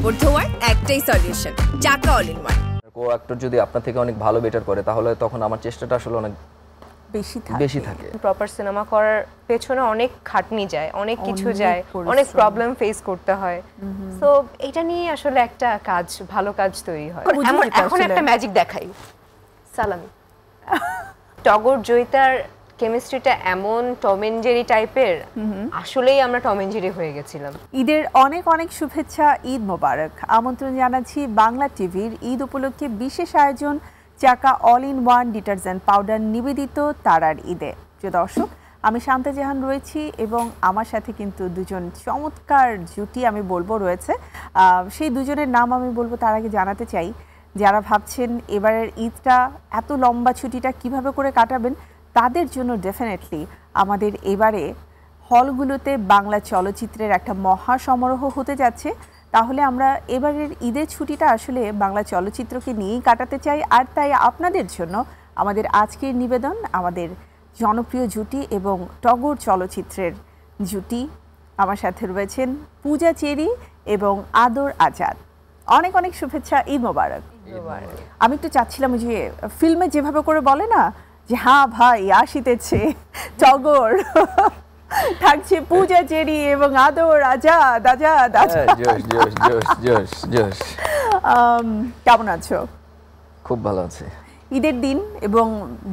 কাপড় ধোয়ার একটাই solution, Chaka all in one. Co actor যদি আপনার থেকে অনেক ভালো বেটার করে তাহলে তখন আমার চেষ্টাটা আসলে অনেক বেশি থাকে। প্রপার সিনেমা করার পেছনে অনেক খাটনি যায়, অনেক কিছু যায়, অনেক প্রবলেম ফেস করতে হয়। সো এটা নিয়ে আসলে একটা কাজ, ভালো কাজ তৈরি হয়। এখন একটা ম্যাজিক দেখাই, সালামি। টগর জয়িতার কেমিস্ট্রিটা এমন টম এন্ড জেরি টাইপের, আসলেই আমরা টম এন্ড জেরি হয়ে গেছিলাম। ঈদের অনেক অনেক শুভেচ্ছা, ঈদ মোবারক। আমন্ত্রণ জানাচ্ছি বাংলা টিভির ঈদ উপলক্ষে বিশেষ আয়োজন চাকা all in one detergent powder নিবেদিত তারার ঈদে। প্রিয় দর্শক, আমি শান্তা জাহান রয়েছি এবং আমার সাথে কিন্তু দুজন চমৎকার জুটি আমি বলবো রয়েছে। সেই দুজনের নাম আমি বলবো তার আগে জানাতে চাই, যারা ভাবছেন এবারের ঈদটা এত লম্বা ছুটিটা কিভাবে করে কাটাবেন, তাদের জন্য ডেফিনেটলি আমাদের এবারে হলগুলোতে বাংলা চলচ্চিত্রের একটা মহা সমারোহ হতে যাচ্ছে। তাহলে আমরা এবারের ঈদের ছুটিটা আসলে বাংলা চলচ্চিত্রকে নিয়েই কাটাতে চাই। আর তাই আপনাদের জন্য আমাদের আজকের নিবেদন আমাদের জনপ্রিয় জুটি এবং টগর চলচ্চিত্রের জুটি। আমার সাথে রয়েছেন পূজা চেরি এবং আদর আজাদ। অনেক অনেক শুভেচ্ছা, ঈদ মোবারক। আমি একটু চাচ্ছিলাম যে ফিল্মে যেভাবে করে বলে না যে হ্যাঁ ভাই আসিতেছে টগর, থাকছে পূজা চেরি এবং আদর আজাদ। কেমন আছো? খুব ভালো আছে। ঈদের দিন এবং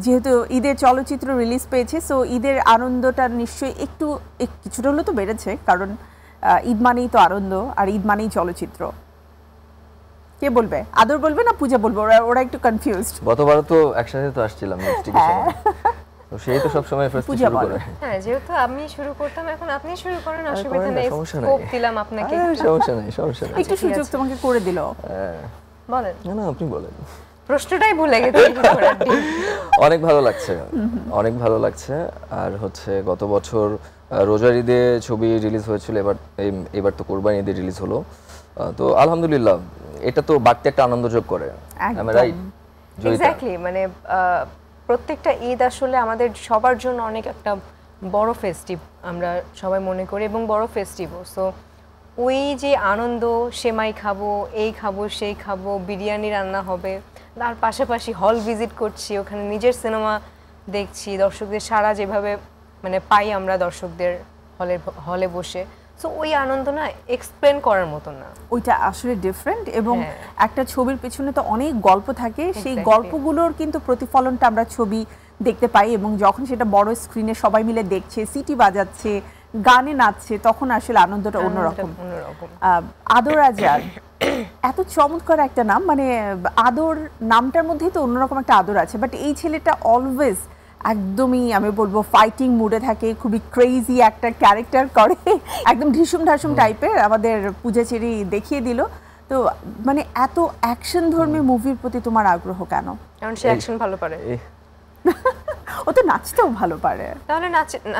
যেহেতু ঈদের চলচ্চিত্র রিলিজ পেয়েছে, সো ঈদের আনন্দটা নিশ্চয়ই একটু কিছুটা হলেও তো বেড়েছে, কারণ ঈদ মানেই তো আনন্দ আর ঈদ মানেই চলচ্চিত্র। কে বলবে, আদর বলবে না পূজা বলবে? ওরা একটু কনফিউজড। গতবার তো একসাথে তো আসছিলাম তো সেই তো সব সময় ফার্স্ট শুরু করে। হ্যাঁ, যেহেতু আমি শুরু করতাম, এখন আপনি শুরু করেন, অসুবিধা নেই। স্কোপ দিলাম আপনাকে। সমস্যা নেই। একটু সুযোগ তোমাকে করে দিল। বলেন। না, আপনি বলেন। প্রশ্নটাই ভুলে গেছি। অনেক ভালো লাগছে, অনেক ভালো লাগছে। আর হচ্ছে গত বছর রোজার ঈদে ছবি রিলিজ হয়েছিল, এবার তো কোরবানি ঈদে রিলিজ হলো। তো আলহামদুলিল্লাহ, এটা তো বাড়তি একটা আনন্দ যোগ করে। এক্স্যাক্টলি, মানে প্রত্যেকটা ঈদ আসলে আমাদের সবার জন্য অনেক একটা বড় ফেস্টিভ আমরা সবাই মনে করি এবং বড় ফেস্টিভও। সো ওই যে আনন্দ, সেমাই খাবো, এই খাবো, সেই খাবো, বিরিয়ানি রান্না হবে, তার পাশাপাশি হল ভিজিট করছি, ওখানে নিজের সিনেমা দেখছি, দর্শকদের সাড়া যেভাবে মানে পাই আমরা দর্শকদের হলে বসে। সো ওই আনন্দ না এক্সপ্লেন করার মতো না, ওইটা আসলে ডিফারেন্ট। এবং একটা ছবির পেছনে তো অনেক গল্প থাকে, সেই গল্পগুলোর কিন্তু প্রতিফলনটা আমরা ছবি দেখতে পাই। এবং যখন সেটা বড় স্ক্রিনে সবাই মিলে দেখছে, সিটি বাজাচ্ছে, গানে নাচছে, তখন আসলে আনন্দটা অন্যরকম। আদর আজাদ এত চমৎকার একটা নাম, মানে আদর নামটার মধ্যেই তো অন্যরকম একটা আদর আছে। বাট এই ছেলেটা অলওয়েজ একদমই আমি বলবো ফাইটিং মুডে থাকে, খুবই ক্রেজি একটা ক্যারেক্টার করে, একদম ঢিসুম ঢাসুম টাইপের। আমাদের পূজা চেরি দেখিয়ে দিল। তো মানে এত অ্যাকশন ধর্মী মুভির প্রতি তোমার আগ্রহ কেন? কারণ সে অ্যাকশন ভালো পারে। ও তো নাচতেও ভালো পারে। তাহলে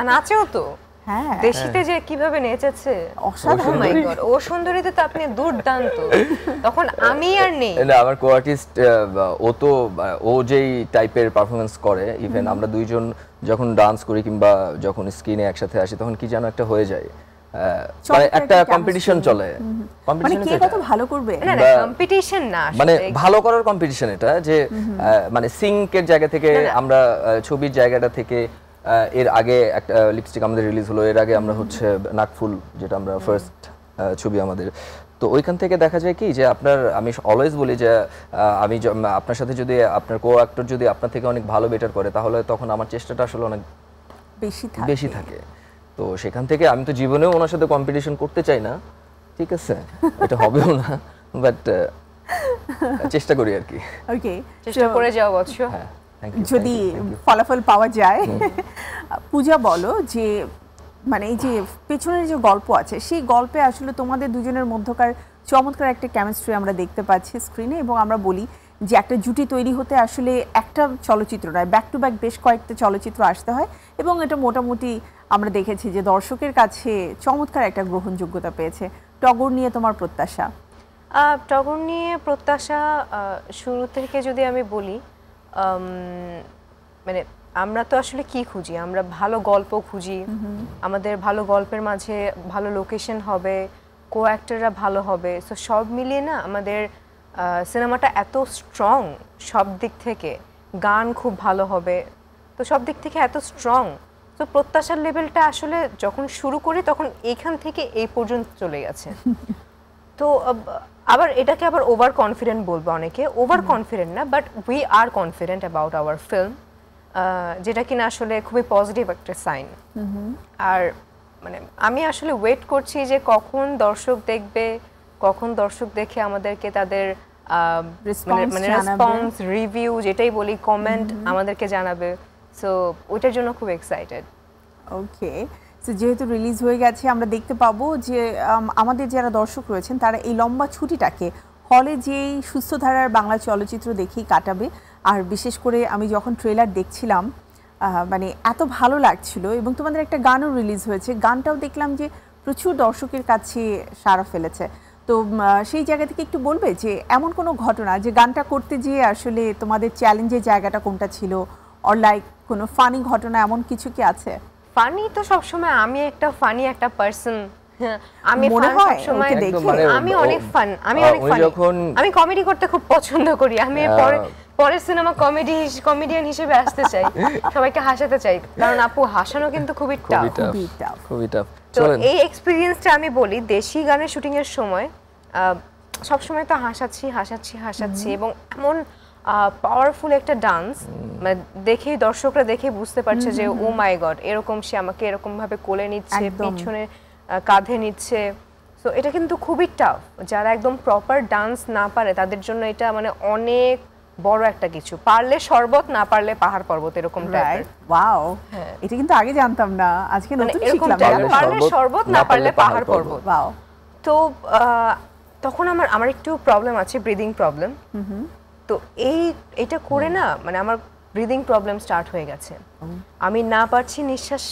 নাচেও তো। হ্যাঁ, দেশিতে যে কিভাবে নেচেছে অসাধারণ। মাই গড, ও সুন্দরীতে তো আপনি দুর্দান্ত। তখন আমি আর নেই না, আমার কো-আর্টিস্ট ও যেই টাইপের পারফরমেন্স করে, ইভেন আমরা দুইজন যখন ডান্স করি কিংবা যখন স্ক্রিনে একসাথে আসি, তখন কি যেন একটা হয়ে যায়, মানে একটা কম্পিটিশন চলে। মানে কে কত ভালো করবে, না না কম্পিটিশন না, মানে ভালো করার কম্পিটিশন এটা, যে মানে সিঙ্কের জায়গা থেকে আমরা ছবির জায়গাটা থেকে। এর আগে একটা লিপস্টিক আমাদের রিলিজ হলো, এর আগে আমরা হচ্ছে নাকফুল, যেটা আমরা ফার্স্ট ছবি আমাদের। তো ওইখান থেকে দেখা যায় কি যে আমি অলওয়েজ বলি যে আমি আপনার সাথে যদি আপনার কো অ্যাক্টর যদি আপনার থেকে অনেক ভালো বেটার করে, তাহলে তখন আমার চেষ্টাটা আসলে অনেক বেশি থাকে। তো সেখান থেকে আমি তো জীবনেও ওনার সাথে কম্পিটিশন করতে চাই না, ঠিক আছে, এটা হবেও না, বাট চেষ্টা করি আর কি। ওকে, চেষ্টা করে যাও বৎস, যদি ফলাফল পাওয়া যায়। পূজা, বলো যে মানে এই যে পেছনের যে গল্প আছে, সেই গল্পে আসলে তোমাদের দুজনের মধ্যকার চমৎকার একটা কেমিস্ট্রি আমরা দেখতে পাচ্ছি স্ক্রিনে। এবং আমরা বলি যে একটা জুটি তৈরি হতে আসলে একটা চলচ্চিত্র নয়, ব্যাক টু ব্যাক বেশ কয়েকটা চলচ্চিত্র আসতে হয়। এবং এটা মোটামুটি আমরা দেখেছি যে দর্শকের কাছে চমৎকার একটা গ্রহণযোগ্যতা পেয়েছে। টগর নিয়ে তোমার প্রত্যাশা? টগর নিয়ে প্রত্যাশা শুরু থেকে যদি আমি বলি, মানে আমরা তো আসলে কি খুঁজি, আমরা ভালো গল্প খুঁজি, আমাদের ভালো গল্পের মাঝে ভালো লোকেশন হবে, কো অ্যাক্টররা ভালো হবে, সো সব মিলিয়ে না আমাদের সিনেমাটা এত স্ট্রং সব দিক থেকে, গান খুব ভালো হবে, তো সব দিক থেকে এত স্ট্রং, তো প্রত্যাশার লেভেলটা আসলে যখন শুরু করি তখন এইখান থেকে এই পর্যন্ত চলে গেছে। তো আবার এটাকে আবার ওভার কনফিডেন্ট বলবো অনেকে, ওভার কনফিডেন্ট না, but we are confident about our film, যেটা কিনা আসলে খুবই পজিটিভ একটা সাইন। আর মানে আমি আসলে ওয়েট করছি যে কখন দর্শক দেখবে, কখন দর্শক দেখে আমাদেরকে তাদের মানে রেসপন্স, রিভিউ যেটাই বলি, কমেন্ট আমাদেরকে জানাবে, সো ওইটার জন্য খুব এক্সাইটেড। ওকে, সো যেহেতু রিলিজ হয়ে গেছে, আমরা দেখতে পাবো যে আমাদের যারা দর্শক রয়েছেন তারা এই লম্বা ছুটিটাকে হলে যেই সুস্থ ধারার বাংলা চলচ্চিত্র দেখেই কাটাবে। আর বিশেষ করে আমি যখন ট্রেলার দেখছিলাম মানে এত ভালো লাগছিল, এবং তোমাদের একটা গানও রিলিজ হয়েছে, গানটাও দেখলাম যে প্রচুর দর্শকের কাছে সাড়া ফেলেছে। তো সেই জায়গা থেকে একটু বলবে যে এমন কোনো ঘটনা যে গানটা করতে গিয়ে আসলে তোমাদের চ্যালেঞ্জের জায়গাটা কোনটা ছিল, অর লাইক কোনো ফানি ঘটনা এমন কিছু কি আছে? ফানি তো সবসময়, আমি একটা ফানি একটা পারসন, আমি মনে হয় সবসময় দেখে আমি অনেক ফান, আমি অনেক ফানি, আমি কমেডি করতে খুব পছন্দ করি, আমি পরের সিনেমা কমেডিয়ান হিসেবে আসতে চাই, সবাইকে হাসাতে চাই, কারণ আপু হাসানো কিন্তু খুবই টাফ। তো এই এক্সপেরিয়েন্সটা আমি বলি, দেশি গানের শুটিং এর সময় সবসময় তো হাসাচ্ছি এবং এমন পাওয়ারফুল একটা ডান্স, মানে দেখেই দর্শকরা দেখে বুঝতে পারছে যে ও মাই গড, এরকম সে আমাকে এরকম ভাবে কোলে নিচ্ছে, পিছনে কাঁধে নিচ্ছে, সো এটা কিন্তু খুবই টাফ। যারা একদম প্রপার ডান্স না পারে তাদের জন্য এটা মানে অনেক বড় একটা কিছু, পারলে শরবত, না পারলে পাহাড় পর্বত, এরকম টাইপের। ওয়াও, এটা কিন্তু আগে জানতাম না, আজকে নতুন শিখলাম। পারলে শরবত, না পারলে পাহাড় পর্বত। ওয়াও। তো তখন আমার একটু প্রবলেম আছে, ব্রিদিং প্রবলেম, তো এইটা করে না মানে আমার ব্রিদিং প্রবলেম স্টার্ট হয়ে গেছে, আমি না পারছি নিঃশ্বাস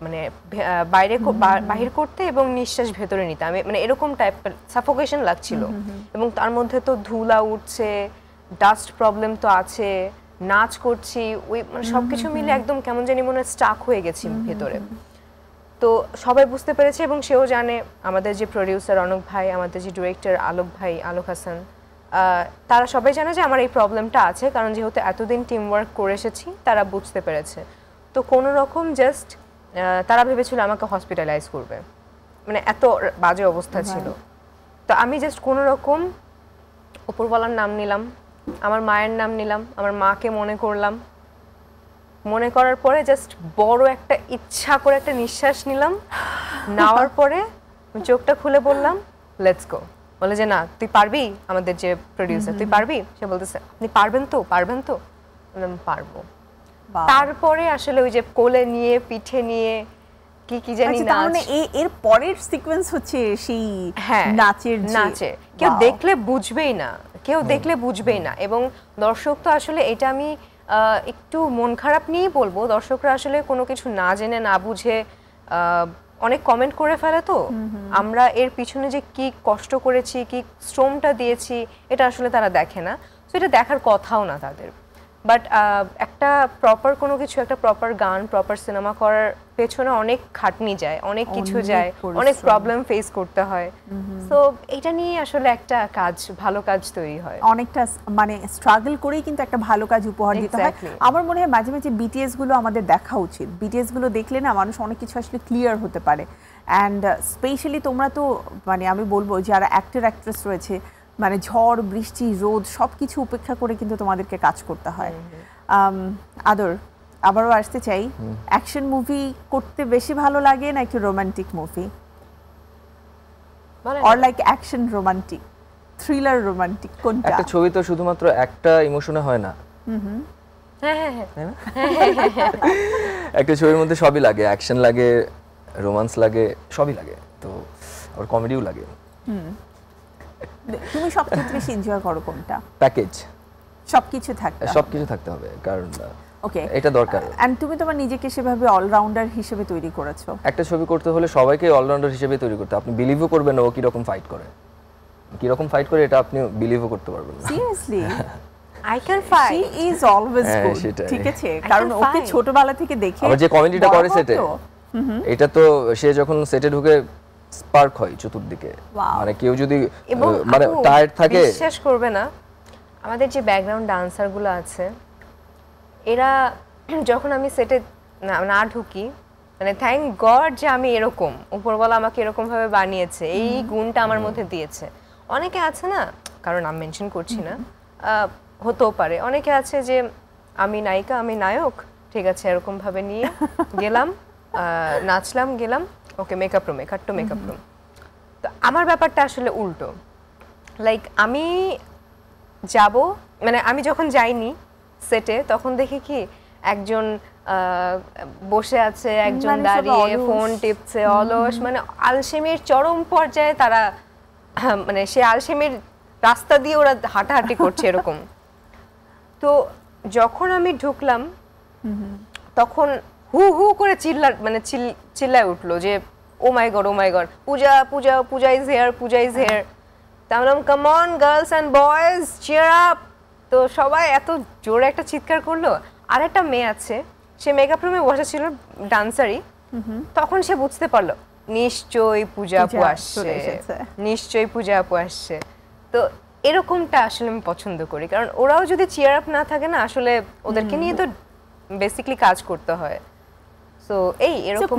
মানে বাহির করতে এবং নিঃশ্বাস ভেতরে নিতে, আমি মানে এরকম টাইপের সাফোকেশন লাগছিল, এবং তার মধ্যে তো ধুলা উঠছে, ডাস্ট প্রবলেম তো আছে, নাচ করছি, ওই মানে সবকিছু মিলে একদম কেমন জানি মনে স্টাক হয়ে গেছি ভেতরে। তো সবাই বুঝতে পেরেছে, এবং সেও জানে, আমাদের যে প্রডিউসার অনক ভাই, আমাদের যে ডিরেক্টর আলোক হাসান, তারা সবাই জানে যে আমার এই প্রবলেমটা আছে, কারণ যেহেতু এতদিন টিম ওয়ার্ক করে এসেছি, তারা বুঝতে পেরেছে। তো কোনো রকম জাস্ট তারা ভেবেছিল আমাকে হসপিটালাইজ করবে, মানে এত বাজে অবস্থা ছিল। তো আমি জাস্ট কোনো রকম উপরওয়ালার নাম নিলাম, আমার মায়ের নাম নিলাম, আমার মাকে মনে করলাম, মনে করার পরে জাস্ট বড় একটা ইচ্ছা করে একটা নিঃশ্বাস নিলাম, নেওয়ার পরে চোখটা খুলে বললাম লেটস গো। বলে যে না তুই পারবি, আমাদের যে প্রডিউসার, তুই পারবি? সে বলতেছে আপনি পারবেন তো? বললাম পারবো। তারপরে আসলে ওই যে কোলে নিয়ে, পিঠে নিয়ে, কি জানি না, মানে এর পরের সিকোয়েন্স হচ্ছে সেই নাচে, কেউ দেখলে বুঝবেই না, এবং দর্শক তো আসলে এটা আমি একটু মন খারাপ নিয়েই বলবো, দর্শকরা আসলে কোনো কিছু না জেনে না বুঝে অনেক কমেন্ট করে ফেলে, তো আমরা এর পিছনে যে কি কষ্ট করেছি, কি শ্রমটা দিয়েছি, এটা আসলে তারা দেখে না, তো এটা দেখার কথাও না তাদের। বাট একটা প্রপার কোনো কিছু, একটা প্রপার গান, প্রপার সিনেমা করার পেছনে অনেক খাটনি যায়, অনেক কিছু যায়, অনেক প্রবলেম ফেস করতে হয়, সো এটা নিয়ে আসলে একটা ভালো কাজ তৈরি হয়, অনেকটা মানে স্ট্রাগল করেই কিন্তু একটা ভালো কাজ উপহার দিতে হয়। আমার মনে হয় মাঝে মাঝে বিটিএস গুলো আমাদের দেখা উচিত, বিটিএস গুলো দেখলে না মানুষ অনেক কিছু আসলে ক্লিয়ার হতে পারে। অ্যান্ড স্পেশালি তোমরা তো মানে আমি বলবো যারা অ্যাক্টর অ্যাক্ট্রেস রয়েছে, মানে ঝড় বৃষ্টি রোদ সবকিছু উপেক্ষা করে কিন্তু তোমাদেরকে কাজ করতে হয়। আদর, আবারও আসতে চাই, অ্যাকশন মুভি করতে বেশি ভালো লাগে না একটু romantic movie, or like action romantic, thriller romantic, কোনটা? একটা ছবি তো শুধুমাত্র একটা ইমোশনে হয় না, একটা ছবির মধ্যে সবই লাগে, অ্যাকশন লাগে, রোমান্স লাগে, সবই লাগে, তো আর কমেডিও লাগে। তুমি সবচেয়ে বেশি এনজয় করো কোনটা? প্যাকেজ, সবকিছু থাকতে হবে, কারণ ওকে এটা দরকার। এন্ড তুমি তোমার নিজেকে সেভাবে অলরাউন্ডার হিসেবে তৈরি করেছো। একটা ছবি করতে হলে সবাইকে অলরাউন্ডার হিসেবে তৈরি করতে, আপনি বিলিভও করবেন না ও কি রকম ফাইট করে, এটা আপনি বিলিভও করতে পারবেন না। Seriously I can fight. She is always good. ঠিক আছে, কারণ ওকে ছোটবেলা থেকে দেখে আবার যে কমেডিটা করে সেটে, এটা তো সে যখন সেটে ঢুকে স্পার্ক হয় চতুর্দিকে, Wow. মানে কেউ যদি এবং মানে আপু, টায়ার্ড থাকে, বিশ্বাস করবে না, আমাদের যে ব্যাকগ্রাউন্ড ডান্সারগুলো আছে এরা যখন আমি সেটে না ঢুকি, মানে থ্যাংক গড যে আমি এরকম, উপরওয়ালা আমাকে এরকম ভাবে বানিয়েছে, এই গুণটা আমার মধ্যে দিয়েছে। অনেকে আছে না, কারণ নাম মেনশন করছি না, হতেও পারে, অনেকে আছে যে আমি নায়িকা আমি নায়ক, ঠিক আছে এরকম ভাবে নিয়ে গেলাম, নাচলাম গেলাম, ওকে মেকআপ রুমে, কাট টু মেকআপ রুম। তো আমার ব্যাপারটা আসলে উল্টো, লাইক আমি যাব, মানে আমি যখন যাইনি সেটে তখন দেখি কি একজন বসে আছে, একজন মানে সবাই দাঁড়িয়ে অলস। ফোন টিপছে, অলস, মানে আলসেমির চরম পর্যায়ে তারা, মানে সে আলসেমির রাস্তা দিয়ে ওরা হাঁটাহাঁটি করছে এরকম। তো যখন আমি ঢুকলাম তখন হু হু করে চিল্লায় উঠলো যে oh my god Pooja Pooja Pooja is here, Pooja is here. তা বললাম come on girls and boys cheer up. তো সবাই এত জোরে একটা চিৎকার করলো। আর একটা মেয়ে আছে, সে মেকআপ রুমে বসে ছিল, ডান্সারই, তখন সে বুঝতে পারলো নিশ্চয়ই পূজা আপু আসছে, নিশ্চয়ই পূজা আপু আসছে। তো এরকমটা আসলে আমি পছন্দ করি, কারণ ওরাও যদি চিয়ার আপ না থাকে না, আসলে ওদেরকে নিয়ে তো বেসিক্যালি কাজ করতে হয়। সো এই এরকম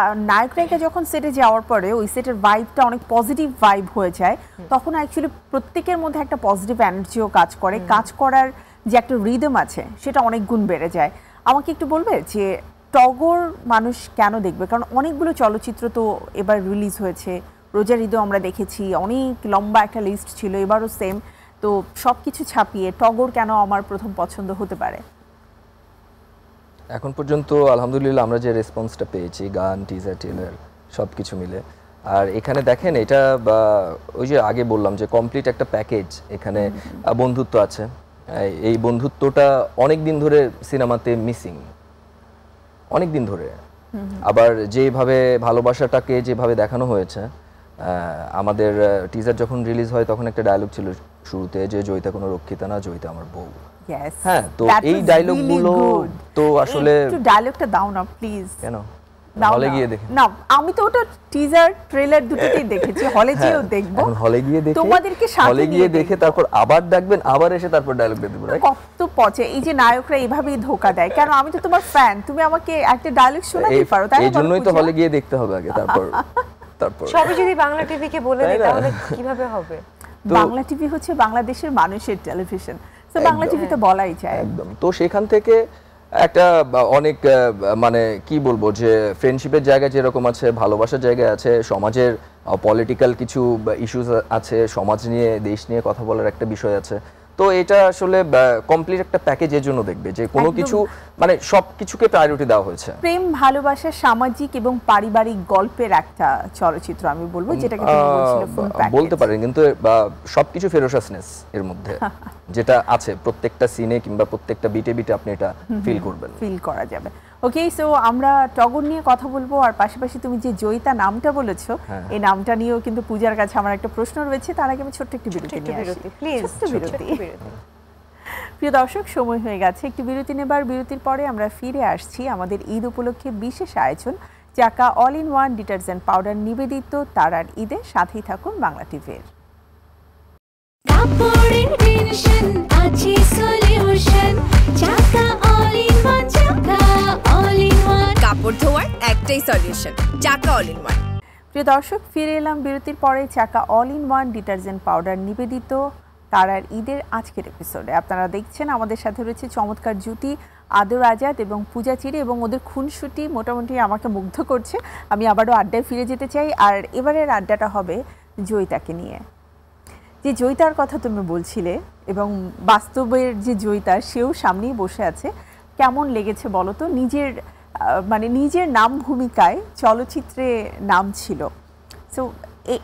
আর নায়ক নায়িকা যখন সেটে যাওয়ার পরে ওই সেটের ভাইবটা অনেক পজিটিভ ভাইব হয়ে যায়, তখন অ্যাকচুয়ালি প্রত্যেকের মধ্যে একটা পজিটিভ এনার্জিও কাজ করে, কাজ করার যে একটা রিদম আছে সেটা অনেক গুণ বেড়ে যায়। আমাকে একটু বলবে যে টগর মানুষ কেন দেখবে? কারণ অনেকগুলো চলচ্চিত্র তো এবার রিলিজ হয়েছে, রোজার ঈদও আমরা দেখেছি, অনেক লম্বা একটা লিস্ট ছিল, এবারও সেম। তো সব কিছু ছাপিয়ে টগর কেন আমার প্রথম পছন্দ হতে পারে? এখন পর্যন্ত আলহামদুলিল্লাহ আমরা যে রেসপন্সটা পেয়েছি, গান, টিজার, ট্রেলার সব কিছু মিলে, আর এখানে দেখেন এটা ওই যে আগে বললাম যে কমপ্লিট একটা প্যাকেজ। এখানে বন্ধুত্ব আছে, এই বন্ধুত্বটা অনেক দিন ধরে সিনেমাতে মিসিং, অনেক দিন ধরে। আবার যেভাবে ভালোবাসাটাকে যেভাবে দেখানো হয়েছে, আমাদের টিজার যখন রিলিজ হয় তখন একটা ডায়লগ ছিল শুরুতে যে জয়িতা কোনো রক্ষিতা না, জয়িতা আমার বউ। হ্যাঁ, তো এই ডায়লগগুলো তো আসলে একটু ডায়লগটা দাও না প্লিজ। কেন দাও হলে না। গিয়ে দেখি না, আমি তো ওটা টিজার ট্রেলার দুটোতেই দেখেছি, হলে যেও দেখবো। এখন হলে গিয়ে দেখে, তোমাদেরকে সাথে হলে গিয়ে নিয়ে দেখে তারপর আবার ডাকবেন, আবার এসে তারপর ডায়লগ দিয়ে দেবো। কত পচে এই যে নায়করা এইভাবেই ধোকা দেয়। কেন? আমি তো তোমার ফ্যান, তুমি আমাকে একটা ডায়লগ শোনাতে পারো, তাই না? এই জন্যই তো হলে গিয়ে দেখতে হবে আগে, তারপর সবই যদি বাংলা টিভিকে বলে দেয় তাহলে কিভাবে হবে? বাংলা টিভি হচ্ছে বাংলাদেশের মানুষের টেলিভিশন, তো বাংলা টিভিতে বলাই যায়। একদম। তো সেখান থেকে একটা অনেক মানে কি বলবো যে ফ্রেন্ডশিপের জায়গা যেরকম আছে, ভালোবাসার জায়গা আছে, সমাজের পলিটিক্যাল কিছু ইস্যুস আছে, সমাজ নিয়ে দেশ নিয়ে কথা বলার একটা বিষয় আছে। তো এটা আসলে কমপ্লিট একটা প্যাকেজের জন্য দেখবে যে কোনো কিছু মানে সব কিছুকে প্রায়োরিটি দেওয়া হয়েছে। প্রেম, ভালোবাসা, সামাজিক এবং পারিবারিক গল্পের একটা চলচ্চিত্র আমি বলবো, যেটাকে তুমি বলছিলে ফুল প্যাকেজ বলতে পারেন, কিন্তু সবকিছু ফেরোসাসনেস এর মধ্যে যেটা আছে প্রত্যেকটা সিনে কিংবা প্রত্যেকটা বিটে বিটে আপনি এটা ফিল করবেন, ফিল করা যাবে। ওকে, সো আমরা টগর নিয়ে কথা বলবো, আর পাশাপাশি তুমি যে জয়িতা নামটা বলেছো, এই নামটা নিয়েও কিন্তু পূজার কাছে আমার একটা প্রশ্ন রয়েছে। তার আগে আমি ছোট্ট একটি বিরতি নিয়ে আসি, প্লিজ। প্রিয় দর্শক, সময় হয়ে গেছে একটু বিরতি নেবার। বিরতির পরে আমরা ফিরে আসছি আমাদের ঈদ উপলক্ষে বিশেষ আয়োজন চাকা all in one detergent powder নিবেদিত তারার ঈদে। সাথেই থাকুন বাংলা টিভির। কাপড়ের টেনশন আছে solution, Chaka all in one, Chaka all in one. কাপড় ধোয়ার একটাই solution, Chaka all in one. প্রিয় দর্শক, ফিরে এলাম বিরতির পরে চাকা all in one detergent powder নিবেদিত তারার ঈদের আজকের এপিসোডে। আপনারা দেখছেন আমাদের সাথে রয়েছে চমৎকার জুটি আদর আজাদ এবং পূজা চিরি, এবং ওদের খুনসুটি মোটামুটি আমাকে মুগ্ধ করছে। আমি আবারও আড্ডায় ফিরে যেতে চাই, আর এবারের আড্ডাটা হবে জয়িতাকে নিয়ে। যে জয়িতার কথা তুমি বলছিলে এবং বাস্তবের যে জয়িতা, সেও সামনেই বসে আছে। কেমন লেগেছে বলো তো? নিজের মানে নিজের নাম ভূমিকায় চলচ্চিত্রে নাম ছিল, সো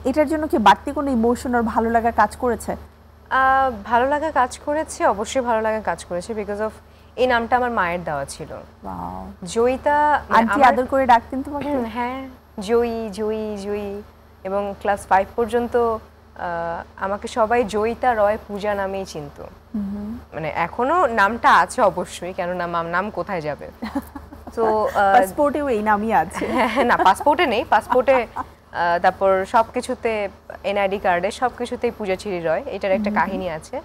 এটার জন্য কি বাড়তি কোনো ইমোশন আর ভালো লাগা কাজ করেছে? ভালো লাগা কাজ করেছে, অবশ্যই ভালো লাগা কাজ করেছে, বিকজ অফ এই নামটা আমার মায়ের দেওয়া ছিল। জয়িতা আন্টি আদর করে ডাকতেন তোমাকে? হ্যাঁ, জয়ী জয়ী জয়ী, এবং ক্লাস 5 পর্যন্ত আমাকে সবাই জয়িতা রয় পূজা নামেই চিনতো। মানে এখনো নামটা আছে অবশ্যই, কেননা নাম কোথায় যাবে। তো পাসপোর্টেও এই নামই আছে? না, পাসপোর্টে নেই, পাসপোর্টে তারপর সবকিছুতে এনআইডি কার্ডে সবকিছুতেই পূজা চেরি রয়, এটার একটা কাহিনী আছে।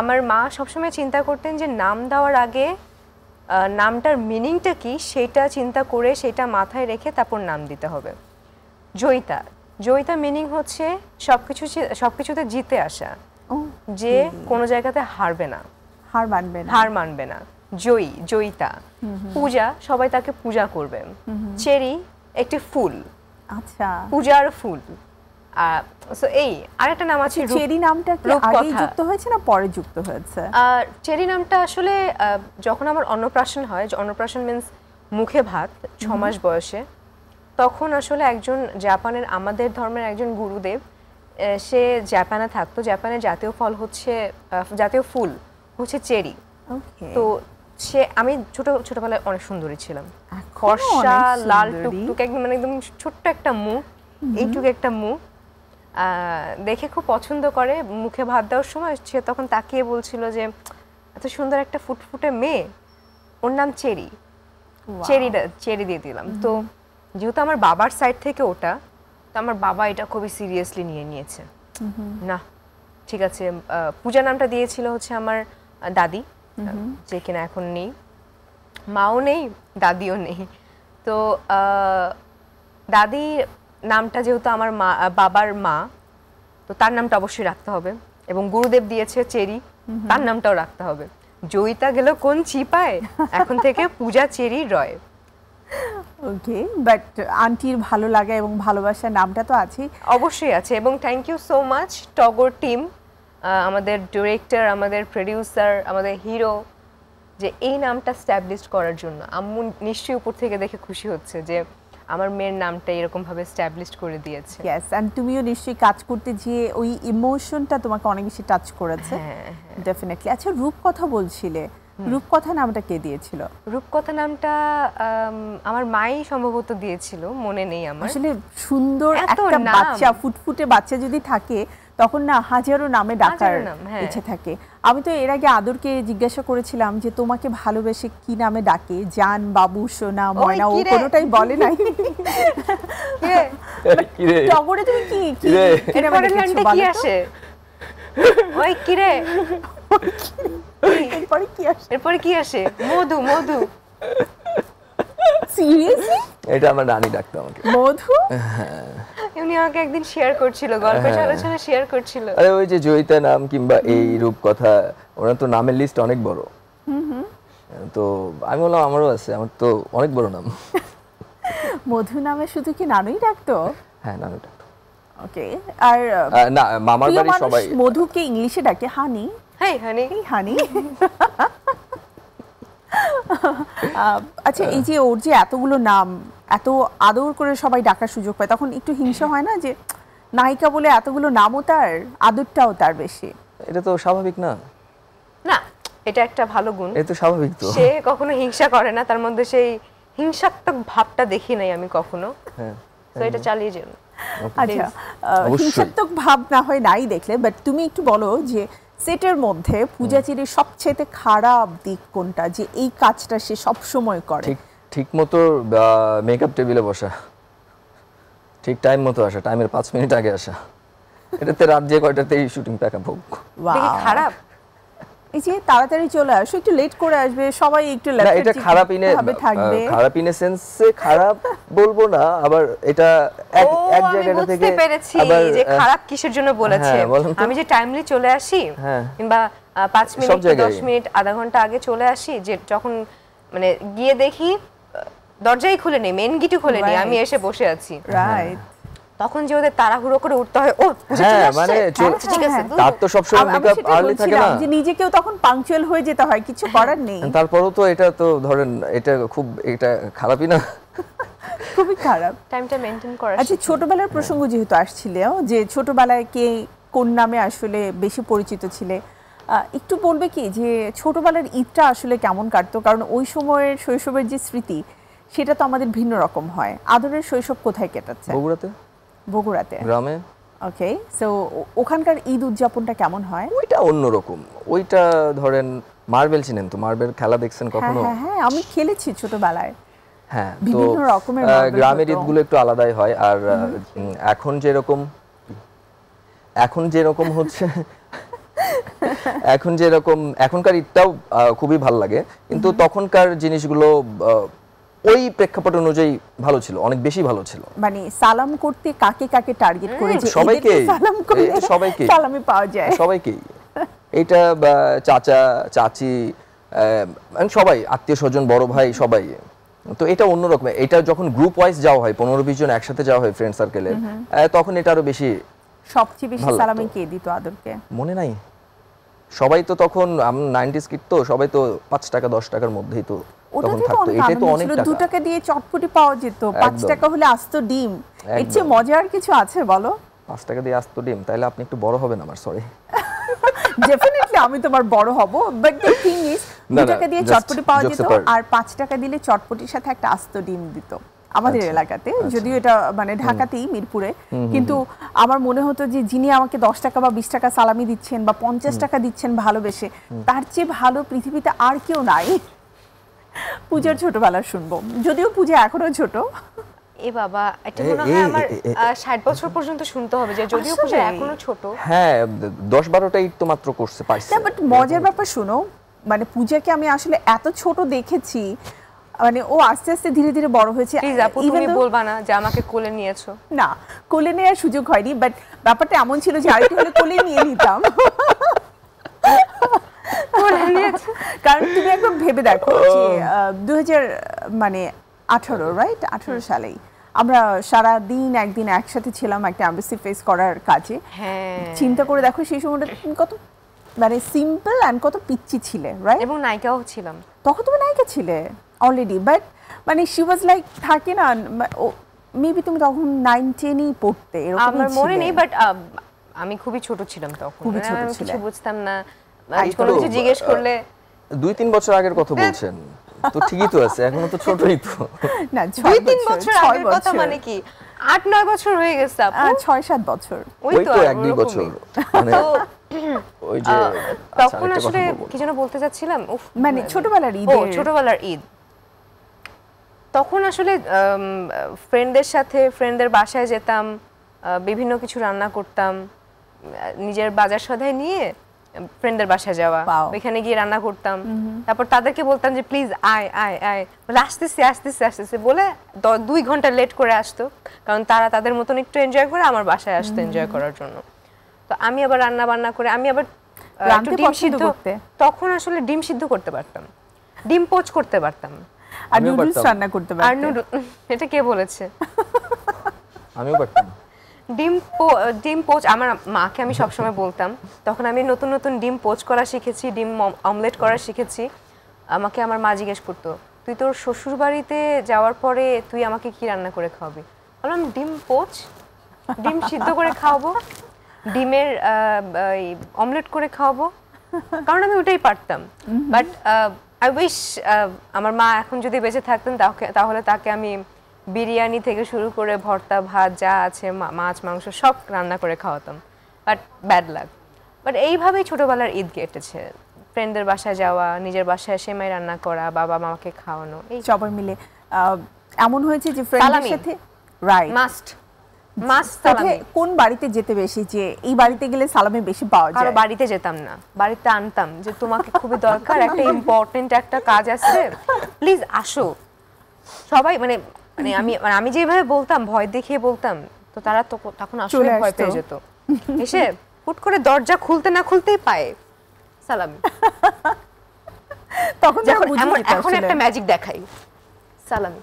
আমার মা সবসময় চিন্তা করতেন যে নাম দেওয়ার আগে নামটার মিনিংটা কি সেটা চিন্তা করে সেটা মাথায় রেখে তারপর নাম দিতে হবে। জয়িতা, জয়িতা মিনিং হচ্ছে সবকিছুতে জিতে আসা, যে কোনো জায়গাতে হারবে না, হার মানবে না। জয়ী, জয়িতা। পূজা, সবাই তাকে পূজা করবে। চেরি একটি ফুল, আচ্ছা, পূজার ফুল। সো এই আরেকটা নাম আছে চেরি নামটা কি আগে যুক্ত হয়েছে না পরে যুক্ত হয়েছে? চেরি নামটা আসলে যখন আমার অন্নপ্রাশন হয়, অন্নপ্রাশন মিন্স মুখে ভাত 6 মাস বয়সে, তখন আসলে একজন জাপানের, আমাদের ধর্মের একজন গুরুদেব, সে জাপানে থাকতো। জাপানের জাতীয় ফল হচ্ছে, জাতীয় ফুল হচ্ছে চেরি। তো আমি ছোটবেলায় অনেক সুন্দরী ছিলাম, ফর্সা লাল টুকটুক, একদম মানে একদম ছোট্ট একটা মুখ, এইটুকু একটা মুখ। দেখে খুব পছন্দ করে। মুখে ভাত দেওয়ার সময় সে তখন তাকিয়ে বলছিল যে এত সুন্দর একটা ফুটফুটে মেয়ে, ওর নাম চেরি, চেরি দিয়ে দিলাম। তো যেহেতু আমার বাবার সাইড থেকে ওটা, তো আমার বাবা এটা খুবই সিরিয়াসলি নিয়েছে। না ঠিক আছে, পূজা নামটা দিয়েছিল হচ্ছে আমার দাদি, যে কিনা এখন নেই, মাও নেই, দাদিও নেই। তো দাদি নামটা যেহেতু আমার মা, বাবার মা, তো তার নামটা অবশ্যই রাখতে হবে, এবং গুরুদেব দিয়েছে চেরি, তার নামটাও রাখতে হবে। জয়িতা গেল কোন চিপায়, এখন থেকে পূজা চেরি রয়। ওকে, বাট আন্টির ভালো লাগা এবং ভালোবাসার নামটা তো আছে, অবশ্যই আছে। এবং থ্যাংক ইউ সো মাচ টগর টিম, আমাদের ডিরেক্টর, আমাদের প্রোডিউসার, আমাদের হিরো, যে এই নামটা স্ট্যাবলিশ করার জন্য। আম্মু নিশ্চয়ই উপর থেকে দেখে খুশি হচ্ছে যে আমার মেয়ের নামটা এরকম ভাবে স্ট্যাবলিশ করে দিয়েছে। ইয়েস, এন্ড তুমিও নিশ্চয়ই কাজ করতে গিয়ে ওই ইমোশনটা তোমাকে অনেক বেশি টাচ করেছে। ডেফিনেটলি। আচ্ছা, রূপকথা বলছিলে, রূপকথা নামটা কে দিয়েছিল? রূপকথা নামটা আমার মাই সম্ভবত দিয়েছিল, মনে নেই আমার। আসলে সুন্দর একটা বাচ্চা, ফুটফুটে বাচ্চা যদি থাকে তখন না হাজারো নামে ডাকার ইচ্ছে থাকে। আমি তো এর আগে আদরকে জিজ্ঞাসা করেছিলাম যে তোমাকে ভালোবেসে কি নামে ডাকে, জান, বাবু, সোনা, ময়না, ও কোনোটাই বলে নাই। টগরে তুমি কি কি আসে? ওই কি রে, এরপরে কি আসে? মধু, মধু। সিরিয়াসলি? এটা আমার নানি ডাকতো আমাকে মধু। উনি আমাকে একদিন শেয়ার করছিল, গল্পের আলোচনা শেয়ার করছিল। আরে ওই যে জয়িতা নাম কিংবা এই রূপকথা, ওরা তো নামের লিস্ট অনেক বড়। তো আমি বললাম আমারও আছে, আমার তো অনেক বড় নাম। মধু নামে শুধু কি নানুই ডাকতো? হ্যাঁ, নানু ডাকতো। ওকে, আর না, মামার বাড়ি সবাই মধুকে ইংলিশে ডাকে হানি। হাই হানি, হানি। আচ্ছা, এই যে ওর যে এতগুলো নাম, এত আদর করে সবাই ডাকার সুযোগ পায়, তখন একটু হিংসা হয় না যে নায়িকা বলে এতগুলো নামও তার, আদরটাও তার বেশি? এটা তো স্বাভাবিক না? না, এটা একটা ভালো গুণ। এটা তো স্বাভাবিক। তো সে কখনো হিংসা করে না, তার মধ্যে সেই হিংসাত্মক ভাবটা দেখি নাই আমি কখনো। হ্যাঁ, তো এটা চালিয়ে যান। আচ্ছা, হিংসাত্মক ভাব না হয় নাই দেখলে, বাট তুমি একটু বলো যে সেটের মধ্যে পূজা চেরির সবচেয়ে খারাপ দিক কোনটা, যে এই কাজটা সে সব সময় করে? ঠিক মতো মেকআপ টেবিলে বসা, ঠিক টাইম মতো আসা, টাইমের 5 মিনিট আগে আসা, এটাতে রাত যে কয়টাতেই শুটিং প্যাকআপ হোক। খারাপ এই যে তাড়াতাড়ি চলে আসো, একটু লেট করে আসবে, সবাই একটু না, এটা খারাপ ইনে থাকবে, খারাপ ইনে সেন্সে খারাপ বলবো না, আবার এটা এক জায়গাটা থেকে বুঝতে পেরেছি যে খারাপ কিসের জন্য বলেছে। আমি যে টাইমলি চলে আসি, কিংবা 5 মিনিট 10 মিনিট আধা ঘন্টা আগে চলে আসি, যে যখন মানে গিয়ে দেখি দরজাই খুলে নেই, মেন গেটই খুলে নেই, আমি এসে বসে আছি, রাইট, তখন যে ওদের তাড়াহুড়ো করে উঠতে হয়, ও পূজা চলে আসছে, মানে ঠিক আছে, তার তো সব সময় মেকআপ আর্লি থাকে না, যে নিজেকেও তখন পাংচুয়াল হয়ে যেতে হয়, কিছু করার নেই। তারপরেও তো এটা তো ধরেন এটা খুব, এটা খারাপই না, খুবই খারাপ, টাইমটা মেইনটেইন করা। আচ্ছা, ছোটবেলার প্রসঙ্গ যেহেতু আসছিল, যে ছোটবেলায় কে কোন নামে আসলে বেশি পরিচিত ছিলে, একটু বলবে কি যে ছোটবেলার ঈদটা আসলে কেমন কাটতো? কারণ ওই সময়ের শৈশবের যে স্মৃতি, সেটা তো আমাদের ভিন্ন রকম হয়। আদরের শৈশব কোথায় কেটেছে? বগুড়াতে গ্রামে। ওকে, সো ওখানকার ঈদ উদযাপনটা কেমন হয়? ওইটা অন্যরকম। ওইটা ধরেন মার্বেল চিনেন তো, মার্বেল খেলা দেখছেন কখনো? হ্যাঁ, আমি খেলেছি ছোটবেলায়। হ্যাঁ, তো বিভিন্ন রকমের marble গ্রামের হতো। ঈদগুলো একটু আলাদাই হয়। আর এখন যেরকম হচ্ছে এখনকার ঈদটাও খুবই ভালো লাগে, কিন্তু তখনকার জিনিসগুলো ওই প্রেক্ষাপট অনুযায়ী ভালো ছিল, অনেক বেশি ভালো ছিল। মানে সালাম করতে কাকে কাকে টার্গেট করে যে সবাইকে এদেরকে সালাম করলে সবাইকে সালামি পাওয়া যায়। সবাইকেই, এটা চাচা চাচি মানে সবাই, আত্মীয় স্বজন, বড় ভাই, সবাই। তো এটা অন্যরকম। এটা যখন গ্রুপ ওয়াইজ যাওয়া হয়, 15-20 জন একসাথে যাওয়া হয় ফ্রেন্ড সার্কেলে, তখন এটা আরো বেশি। সবচেয়ে বেশি ভালো লাগতো। সালামি কে দিত আদরকে? মনে নাই, সবাই তো তখন 90s কিড, তো সবাই তো 5 টাকা 10 টাকার মধ্যেই তো তখন থাকতো। এটাই তো অনেক টাকা। 2 টাকা দিয়ে চটপটি পাওয়া যেত, 5 একদম। টাকা হলে আস্ত ডিম। এর একদম। চেয়ে মজার কিছু আছে বলো? 5 টাকা দিয়ে আসতো ডিম, তাহলে আপনি একটু বড় হবেন আমার, সরি। ডেফিনেটলি আমি তোমার বড় হব, বাট দ্য থিং ইজ 2 টাকা দিয়ে just চটপটি পাওয়া jokes যেত, apart. আর 5 টাকা দিলে চটপটির সাথে একটা আস্ত ডিম দিত আমাদের আচ্ছা, এলাকাতে। যদিও এটা মানে ঢাকাতেই, মিরপুরে। কিন্তু আমার মনে হতো যে যিনি আমাকে 10 টাকা বা 20 টাকা সালামি দিচ্ছেন বা 50 টাকা দিচ্ছেন ভালোবেসে, তার চেয়ে ভালো পৃথিবীতে আর কেউ নাই। পূজার ছোটবেলা শুনবো, যদিও পূজা এখনো ছোট। এ বাবা, এটা মনে হয় আমার 60 বছর পর্যন্ত শুনতে হবে, যে যদিও পূজা আসলেই। এখনো ছোট। হ্যাঁ, 10-12টা ঈদ তো মাত্র করছে, পাইছে। বাট মজার ব্যাপার শোনো, মানে পূজাকে আমি আসলে এত ছোট দেখেছি, মানে ও আস্তে আস্তে ধীরে ধীরে বড় হয়েছে। প্লিজ আপু, Even তুমি though- বলবা না যে আমাকে কোলে নিয়েছো? না, কোলে নেওয়ার সুযোগ হয়নি, বাট ব্যাপারটা এমন ছিল যে আরেকটু হলে কোলে নিয়ে নিতাম। কোলে নিয়েছো? কারণ তুমি একবার ভেবে দেখো যে 2018 রাইট, 18 সালেই আমরা সারা দিন একদিন একসাথে ছিলাম একটা অ্যাম্বাসি ফেস করার কাজে। হ্যাঁ, চিন্তা করে দেখো সেই সময়টা তুমি কত মানে সিম্পল অ্যান্ড কত পিচ্চি ছিলে, রাইট? এবং নায়িকাও ছিলাম। তখন তুমি নায়িকা ছিলে অলরেডি, বাট মানে শি ওয়াজ লাইক, থাকে না, মেবি তুমি তখন 9-10ই পড়তে, এরকম আমার মনে নেই, বাট আমি খুবই ছোট ছিলাম তখন। খুবই ছোট আমি ছিলে। কিছু বুঝতাম না, এই কোনো তো, কিছু জিজ্ঞেস করলে 2-3 বছর আগের কথা বলছেন, তো ঠিকই তো আছে, এখনো তো ছোটই তো। না, 2-3 বছর আগের কথা মানে কি 8-9 বছর হয়ে গেছে আপু। 6-7 বছর। ওই তো আর 1-2 ওরকমই। বছর মানে তো ওই যে তখন আচ্ছা, আসলে একটা কথা বলবো। কি যেন বলতে চাচ্ছিলাম, উফ, মানে ছোটবেলার ও ঈদের ছোটবেলার ঈদ। তখন আসলে ফ্রেন্ডদের সাথে ফ্রেন্ডদের বাসায় যেতাম, বিভিন্ন কিছু রান্না করতাম, নিজের বাজার সদাই নিয়ে ফ্রেন্ডদের বাসায় যাওয়া, Wow. ওইখানে গিয়ে রান্না করতাম। তারপর তাদেরকে বলতাম যে প্লিজ আয় আয় আয়, বলে আসতেছি আসতেছি আসতেছি বলে 2 ঘন্টা লেট করে আসতো, কারণ তারা তাদের মতন একটু এনজয় করে আমার বাসায় আসতো এনজয় করার জন্য। তো আমি আবার রান্না বান্না করে, আমি আবার একটু রাঁধতে ডিম পছন্দ সিদ্ধ করতে? তখন আসলে ডিম সিদ্ধ করতে পারতাম, ডিম পোচ করতে পারতাম, আর আমিও নুডলস পারতাম। রান্না করতে আর পারতে। এটা কে বলেছে? আমিও পারতাম। ডিম পোচ আমার মাকে আমি সবসময় বলতাম, তখন আমি নতুন নতুন ডিম পোচ করা শিখেছি, ডিম অমলেট করা শিখেছি। আমাকে আমার মা জিজ্ঞেস করতো, তুই তোর শ্বশুর বাড়িতে যাওয়ার পরে তুই আমাকে কি রান্না করে খাওয়াবি? বললাম ডিম পোচ, ডিম সিদ্ধ করে খাওয়াবো, ডিমের অমলেট করে খাওয়াবো, কারণ আমি ওটাই পারতাম। বাট আই উইশ আমার মা এখন যদি বেঁচে থাকতেন তাহলে তাকে আমি বিরিয়ানি থেকে শুরু করে ভর্তা ভাত যা আছে, মাছ মাংস সব রান্না করে খাওয়াতাম। But bad luck. বাট এইভাবেই ছোটবেলার ঈদ কেটেছে, ফ্রেন্ডদের বাসায় যাওয়া, নিজের বাসায় সেমাই রান্না করা, বাবা মাকে খাওয়ানো, এই সবাই মিলে এমন হয়েছে যে ফ্রেন্ডদের সালামি। সাথে, রাইট, মাস্ট সালামি। কোন বাড়িতে যেতে বেশি, যে এই বাড়িতে গেলে সালামি বেশি পাওয়া কারো যায়? বাড়িতে যেতাম না, বাড়িতে আনতাম যে তোমাকে খুবই দরকার, একটা ইম্পর্টেন্ট একটা কাজ আছে, প্লিজ আসো। সবাই মানে আমি যেভাবে বলতাম, ভয় দেখিয়ে বলতাম, তো তারা তখন আসলে চলে ভয় পেয়ে আসতো। যেত। এসে হুট করে দরজা খুলতে না খুলতেই পায়ে সালামি। তখন তারা যখন বুঝে যেত এখন আসলে। একটা ম্যাজিক দেখাই, সালামি।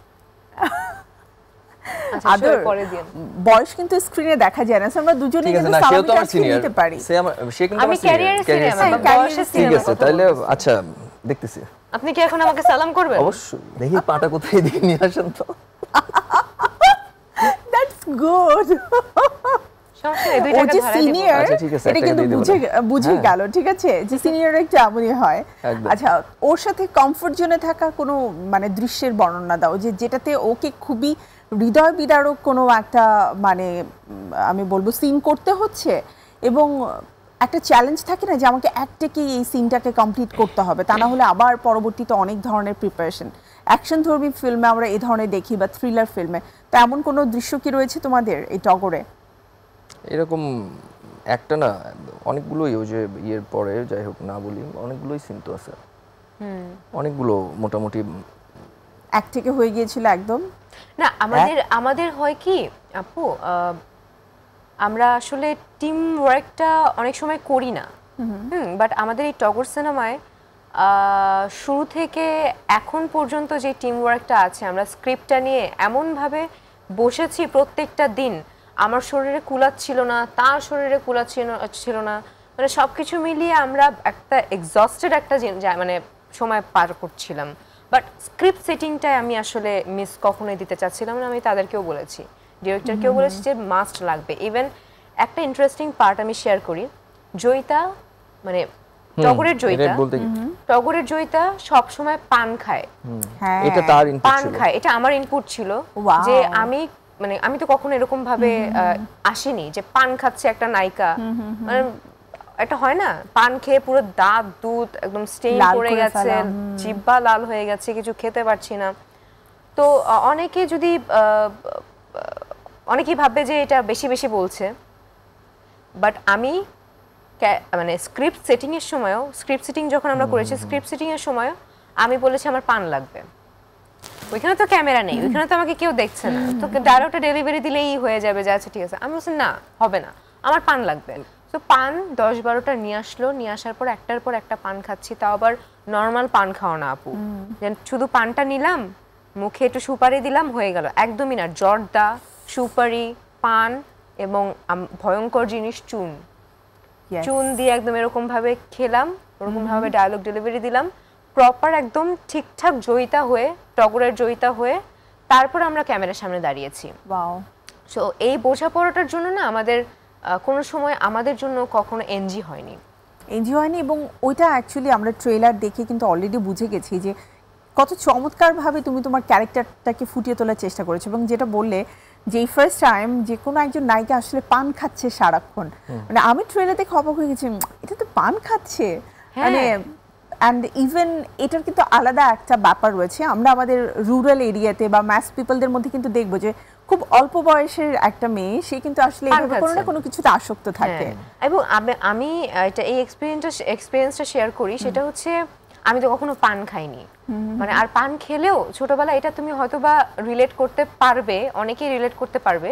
আচ্ছা, আদর, সরে পরে দিন। বয়স কিন্তু স্ক্রিনে দেখা যায় না, so আমরা দুজনেই ঠিক আছে, কিন্তু না সেও তো সালামিটা আমার আজকে সিনিয়র, নিতে পারি। সে কিন্তু আমি আমার ক্যারিয়ার সিনিয়র, senior। বয়সের ঠিক সিনিয়র। আছে, তাহলে আচ্ছা দেখতেছি। আপনি কি এখন আমাকে সালাম করবেন? অবশ্যই, দেখি পাটা কোথায় দিয়ে নিয়ে আসেন তো। That's good. সমস্যা নেই, 2 ও টাকা যে ধরা দিব। সিনিয়র, আচ্ছা, ঠিক আছে, এটা একটা কিন্তু দিয়ে দেবো বুঝে না। গেল, ঠিক আছে, যে সিনিয়র একটা এমনই হয়। একদম। আচ্ছা, ওর সাথে কমফোর্ট জোনে থাকা কোনো মানে দৃশ্যের বর্ণনা দাও, যে যেটাতে ওকে খুবই হৃদয় বিদারক কোনো একটা মানে আমি বলবো সিন করতে হচ্ছে, এবং একটা চ্যালেঞ্জ থাকে না যে আমাকে একটাকে এই সিনটাকে কমপ্লিট করতে হবে, তা না হলে আবার পরবর্তীতে অনেক ধরনের প্রিপারেশন। অ্যাকশন ধর্মী ফিল্মে আমরা এই ধরনের দেখি বা থ্রিলার ফিল্মে, তো এমন কোনো দৃশ্য কি রয়েছে তোমাদের এই টগরে? এরকম একটা না, অনেকগুলোই ওই যে ইয়ের পরে যাই হোক না বলি, অনেকগুলোই সিন তো আছে, অনেকগুলো মোটামুটি এক থেকে হয়ে গিয়েছিল একদম। না আমাদের হয় কি আপু, আমরা আসলে টিম ওয়ার্কটা অনেক সময় করি না, বাট আমাদের এই টগর সিনেমায় শুরু থেকে এখন পর্যন্ত যে টিম ওয়ার্কটা আছে, আমরা স্ক্রিপ্টটা নিয়ে এমনভাবে বসেছি প্রত্যেকটা দিন, আমার শরীরে কুলাচ্ছিল না, তার শরীরে কুলাচ্ছিল না, মানে সব কিছু মিলিয়ে আমরা একটা এক্সস্টেড একটা মানে সময় পার করছিলাম। বাট স্ক্রিপ্ট সেটিংটাই আমি আসলে মিস কখনোই দিতে চাচ্ছিলাম না। আমি তাদেরকেও বলেছি, ডিরেক্টরকেও বলেছি যে মাস্ট লাগবে। ইভেন একটা ইন্টারেস্টিং পার্ট আমি শেয়ার করি, জয়িতা মানে টগরের জয়িতা সব সময় পান খায়, এটা তার ইনপুট পান ছিল, খায়, এটা আমার ইনপুট ছিল যে আমি তো কখনো এরকম ভাবে আসিনি যে পান খাচ্ছে একটা নায়িকা, মানে এটা হয় না, পান খেয়ে পুরো দাঁত দুধ একদম স্টেইন পড়ে গেছে, জিহ্বা লাল হয়ে গেছে, কিছু খেতে পারছি না। তো অনেকেই ভাববে যে এটা বেশি বেশি বলছে, বাট আমি মানে স্ক্রিপ্ট সেটিং যখন আমরা করেছি, স্ক্রিপ্ট সেটিং এর সময় আমি বলেছি আমার পান লাগবে। ওইখানে তো ক্যামেরা নেই, ওইখানে তো আমাকে কেউ দেখছে না, তো ডায়লগটা ডেলিভারি দিলেই হয়ে যাবে, যা আছে ঠিক আছে। আমি বলছি না, হবে না, আমার পান লাগবে। তো পান 10-12টা নিয়ে আসলো, নিয়ে আসার পর একটার পর একটা পান খাচ্ছি, তাও আবার নর্মাল পান খাওয়া না আপু, শুধু পানটা নিলাম, মুখে একটু সুপারি দিলাম, হয়ে গেল। একদমই না, জর্দা, সুপারি, পান এবং ভয়ঙ্কর জিনিস চুন দিয়ে একদম এরকম ভাবে খেলাম, ওরকম ভাবে ডায়লগ ডেলিভারি দিলাম, প্রপার একদম ঠিকঠাক জয়িতা হয়ে, টগরের জয়িতা হয়ে তারপর আমরা ক্যামেরার সামনে দাঁড়িয়েছি। সো এই বোঝাপড়াটার জন্য না আমাদের কোনো সময় আমাদের জন্য কখনো এনজি হয়নি। এবং ওইটা অ্যাকচুয়ালি আমরা ট্রেলার দেখে কিন্তু অলরেডি বুঝে গেছি যে কত চমৎকারভাবে তুমি তোমার ক্যারেক্টারটাকে ফুটিয়ে তোলার চেষ্টা করেছো, এবং যেটা বললে যে এই ফার্স্ট টাইম যে কোনো একজন নায়িকা আসলে পান খাচ্ছে সারাক্ষণ, মানে আমি ট্রেলার দেখে অবাক হয়ে গেছি, এটা তো পান খাচ্ছে, মানে অ্যান্ড ইভেন এটার কিন্তু আলাদা একটা ব্যাপার রয়েছে। আমরা আমাদের রুরাল এরিয়াতে বা ম্যাস পিপলদের মধ্যে কিন্তু দেখবো যে খুব অল্প বয়সের একটা মেয়ে, সে কিন্তু আসলে কোনো না কোনো কিছুতে আসক্ত থাকে। এবং আমি এটা এই এক্সপেরিয়েন্সটা শেয়ার করি, সেটা হচ্ছে আমি তো কখনো পান খাইনি, মানে আর পান খেলেও ছোটবেলায় এটা তুমি হয়তোবা রিলেট করতে পারবে, অনেকেই রিলেট করতে পারবে,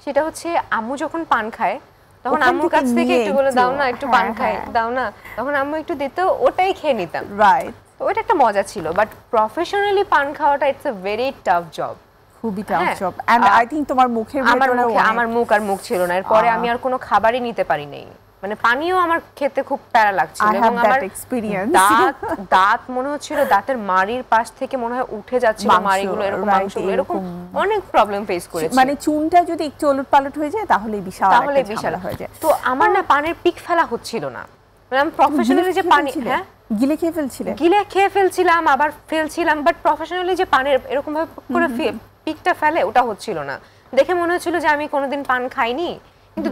সেটা হচ্ছে আম্মু যখন পান খায় তখন আম্মুর কাছ থেকে একটু বলে দাও না, একটু পান খাই দাও না, তখন আম্মু একটু দিত, ওটাই খেয়ে নিতাম, রাইট। তো ওটা একটা মজা ছিল, বাট প্রফেশনালি পান খাওয়াটা it's a very tough job, খুবই tough job. And I think তোমার আমার মুখ আর মুখ ছিল না, এরপরে আমি আর কোনো খাবারই নিতে পারি নাই, মানে পানিও আমার খেতে খুব প্যারা লাগছিল, এবং আমার দাঁত মনে হচ্ছিল দাঁতের মাড়ির পাশ থেকে মনে হয় উঠে যাচ্ছিল মাড়িগুলো, এরকম মাংসগুলো, এরকম অনেক প্রবলেম ফেস করেছি। মানে চুনটা যদি একটু ওলটপালট হয়ে যায় তাহলে বিশাল হয়ে যায়। তো আমার না পানের পিক ফেলা হচ্ছিল না, মানে আমি প্রফেশনালি যে পানি গিলে খেয়ে ফেলছিলাম, আবার ফেলছিলাম, বাট প্রফেশনালি যে পানের এরকম ভাবে করে পিকটা ফেলে ওটা হচ্ছিল না। দেখে মনে হচ্ছিল যে আমি কোনোদিন পান খাইনি, কিন্তু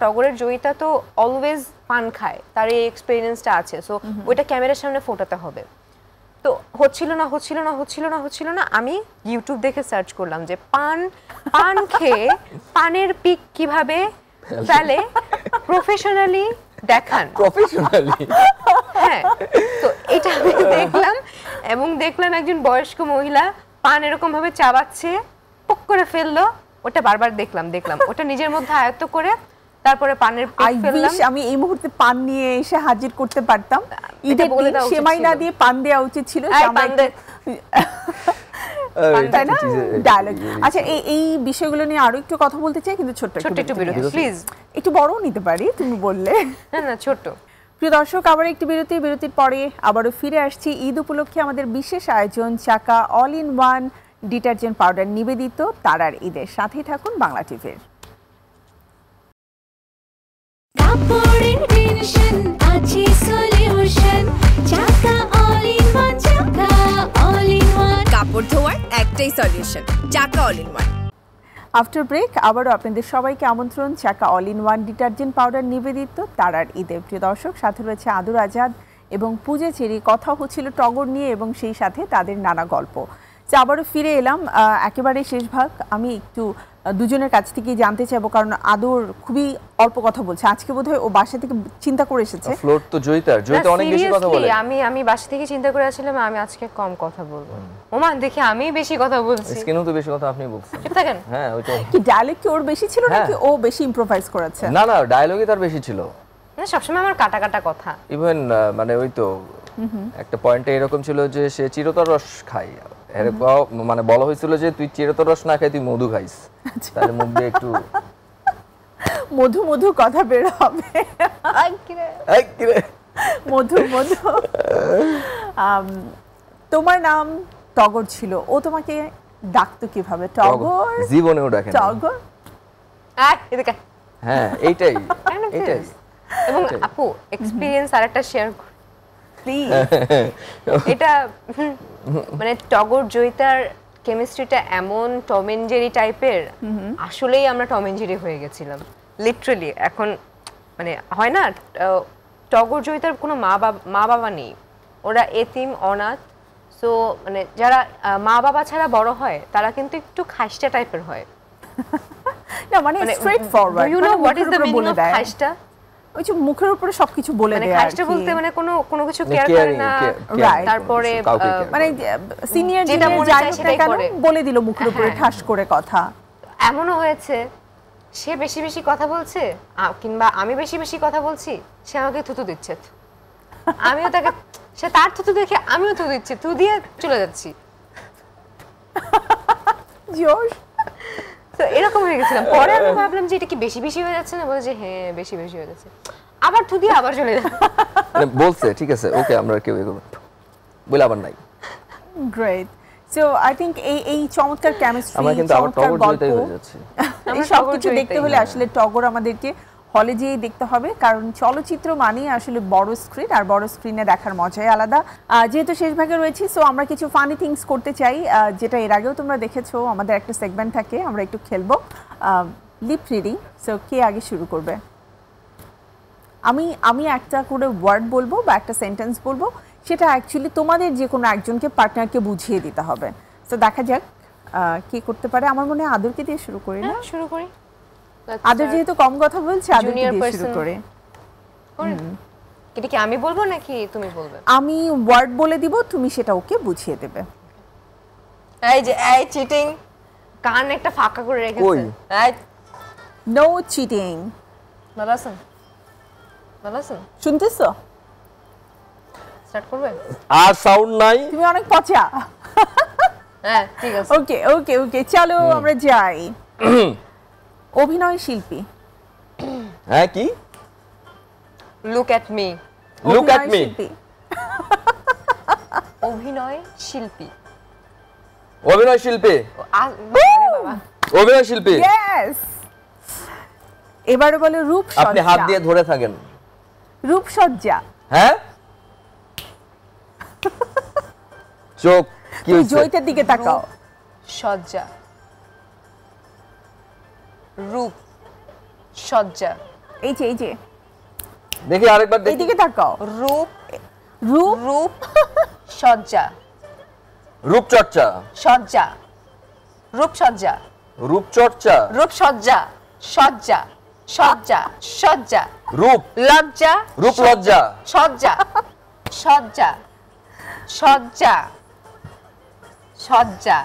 টগরের জয়িতা তো অলওয়েজ পান খায়, তার এই এক্সপেরিয়েন্সটা আছে, সো ওইটা ক্যামেরার সামনে ফোটাতে হবে। তো হচ্ছিল না। আমি ইউটিউব দেখে সার্চ করলাম যে পান খেয়ে পানের পিক কিভাবে ফেলে প্রফেশনালি দেখান, হ্যাঁ। তো এটা আমি দেখলাম একজন বয়স্ক মহিলা পান এরকম ভাবে চাবাচ্ছে, পক করে ফেললো, ওটা বারবার দেখলাম, ওটা নিজের মধ্যে আয়ত্ত করে তারপরে পানের পিক ফেললাম। আমি এই মুহূর্তে পান নিয়ে এসে হাজির করতে পারতাম, এটা বলে দাও, সেমাই না দিয়ে পান দেওয়া উচিত ছিল, তাই না? ডায়লগ। আচ্ছা, এই বিষয়গুলো নিয়ে আরো একটু কথা বলতে চাই, কিন্তু ছোট্ট একটু বিরতি, প্লিজ। একটু বড়ও নিতে পারি, তুমি বললে। না ছোট। প্রিয় দর্শক, আবার একটি বিরতির পরে আবারও ফিরে আসছি। ঈদ উপলক্ষে আমাদের বিশেষ আয়োজন চাকা all in one detergent powder নিবেদিত তারার ঈদের। সাথেই থাকুন বাংলা টিভির। কাপড়ের টেনশন আছে solution, Chaka all in one, Chaka all in one. কাপড় ধোয়ার একটাই solution, Chaka all in one. After break আবারও আপনাদের সবাইকে আমন্ত্রণ Chaka all in one detergent powder নিবেদিত তারার ঈদে। প্রিয় দর্শক, সাথে রয়েছে আদুর আজাদ এবং পূজা চেরি। কথা হচ্ছিল টগর নিয়ে এবং সেই সাথে তাদের নানা গল্প। তো আবারও ফিরে এলাম একেবারে শেষ ভাগ। আমি একটু দুজনের কাছ থেকে জানতে চাইবো, কারণ আদর খুবই অল্প কথা বলছে আজকে, বোধহয় ও বাসা থেকে চিন্তা করে এসেছে। ফ্লোর তো জয়িতা অনেক বেশি কথা বলে। আমি বাসা থেকে চিন্তা করে আসছিলাম আমি আজকে কম কথা বলবো। ওমা দেখি আমি বেশি কথা বলছি। স্কিনও তো বেশি কথা আপনি বলছেন। চুপ থাকেন। হ্যাঁ ওইটা কি ডায়লগ কি ওর বেশি ছিল নাকি ও বেশি ইম্প্রোভাইজ করেছে? না না, ডায়লগই তার বেশি ছিল। না সবসময় আমার কাটা কাটা কথা। ইভেন মানে ওই তো একটা পয়েন্টে এরকম ছিল যে সে চিরতর রস খায়, মানে বলা হয়েছিল যে তুই চিরতর রস না খাই তুই মধু খাইস, তাহলে মুখ দিয়ে একটু মধু মধু কথা বের হবে। মধু মধু। তোমার নাম টগর ছিল, ও তোমাকে ডাকতো কিভাবে? টগর জীবনেও ডাকে না। টগর এদিকে। হ্যাঁ এইটাই এইটাই। এবং আপু এক্সপেরিয়েন্স আরেকটা শেয়ার প্লিজ। এটা মানে টগর জয়িতার কেমিস্ট্রিটা এমন টম এন্ড জেরি টাইপের, আসলেই আমরা টম এন্ড জেরি হয়ে গেছিলাম লিটারালি। এখন মানে হয় না টগর জয়িতার কোনো মা বাবা নেই, ওরা এতিম অনাথ। সো মানে যারা মা বাবা ছাড়া বড় হয় তারা কিন্তু একটু খাইস্টা টাইপের হয়। না মানে straightforward. You know what is the meaning of খাইস্টা? ওই যে মুখের উপরে সবকিছু বলে দেয়। খাইস্টা বলতে মানে কোনো কিছু কেয়ার করে না, তারপরে মানে সিনিয়র যেটা যাই সেটা বলে দিল মুখের উপরে ঠাস করে কথা। এমনও হয়েছে সে বেশি বেশি কথা বলছে কিংবা আমি বেশি বেশি কথা বলছি, সে আমাকে থুতু দিচ্ছে, আমিও তাকে, সে তার থুতু দেখে আমিও থুতু দিচ্ছি, থু দিয়ে চলে যাচ্ছি। জোশ। তো এরকম হয়ে গেছিলাম। পরে আমি ভাবলাম যে এটা কি বেশি বেশি হয়ে যাচ্ছে না, বলে যে হ্যাঁ বেশি বেশি হয়ে যাচ্ছে, আবার থু দিয়ে আবার চলে যাচ্ছে। মানে বলছে ঠিক আছে ওকে আমরা কেউ এগোবো বলে আবার নাই। গ্রেট। সো আই থিংক এই চমৎকার কেমিস্ট্রি, আমরা কিন্তু আবার টগর জয়িতাই হয়ে যাচ্ছে। এই সব কিছু দেখতে হলে আসলে টগর আমাদেরকে হলে যেয়ে দেখতে হবে, কারণ চলচ্চিত্র মানেই আসলে বড় স্ক্রিন, আর বড় স্ক্রিনে দেখার মজাই আলাদা। যেহেতু শেষ ভাগে রয়েছি, সো আমরা কিছু ফানি থিংস করতে চাই, যেটা এর আগেও তোমরা দেখেছো। আমাদের একটা সেগমেন্ট থাকে, আমরা একটু খেলবো লিপ রিডিং। সো কে আগে শুরু করবে? আমি একটা করে ওয়ার্ড বলবো বা একটা সেন্টেন্স বলবো, সেটা অ্যাকচুয়ালি তোমাদের যে কোনো একজনকে পার্টনারকে বুঝিয়ে দিতে হবে। তো দেখা যাক কে করতে পারে। আমার মনে হয় আদরকে দিয়ে শুরু করি না? শুরু করি। আদর যেহেতু কম কথা বলছে, আদরকে দিয়ে শুরু করে। এটা কি আমি বলবো নাকি তুমি বলবে? আমি ওয়ার্ড বলে দিব, তুমি সেটা ওকে বুঝিয়ে দেবে। এই যে এই চিটিং, কান একটা ফাঁকা করে রেখেছে। এই নো চিটিং। বালাসন বালাসন শুনতেছো? স্টার্ট করবে? আর সাউন্ড নাই। তুমি অনেক পচা। হ্যাঁ ঠিক আছে। ওকে ওকে ওকে, চলো আমরা যাই। অভিনয় শিল্পী। হ্যাঁ কি? Look at me. Look at me. অভিনয় শিল্পী। অভিনয় শিল্পী। বাবা অভিনয় শিল্পী। ইয়েস। এবারে বলো রূপসজ্জা। আপনি হাত দিয়ে ধরে থাকেন। রূপসজ্জা। হ্যাঁ চোখ কি তুমি জয়িতার দিকে তাকাও। সজ্জা। রূপ সজ্জা। এই যে দেখি আরেকবার দেখি। এইদিকে তাকাও। রূপ রূপ রূপ সজ্জা। রূপচর্চা। সজ্জা। রূপসজ্জা। রূপচর্চা। রূপসজ্জা। সজ্জা। সজ্জা। সজ্জা। রূপ লজ্জা। রূপলজ্জা। সজ্জা। সজ্জা। সজ্জা। সজ্জা।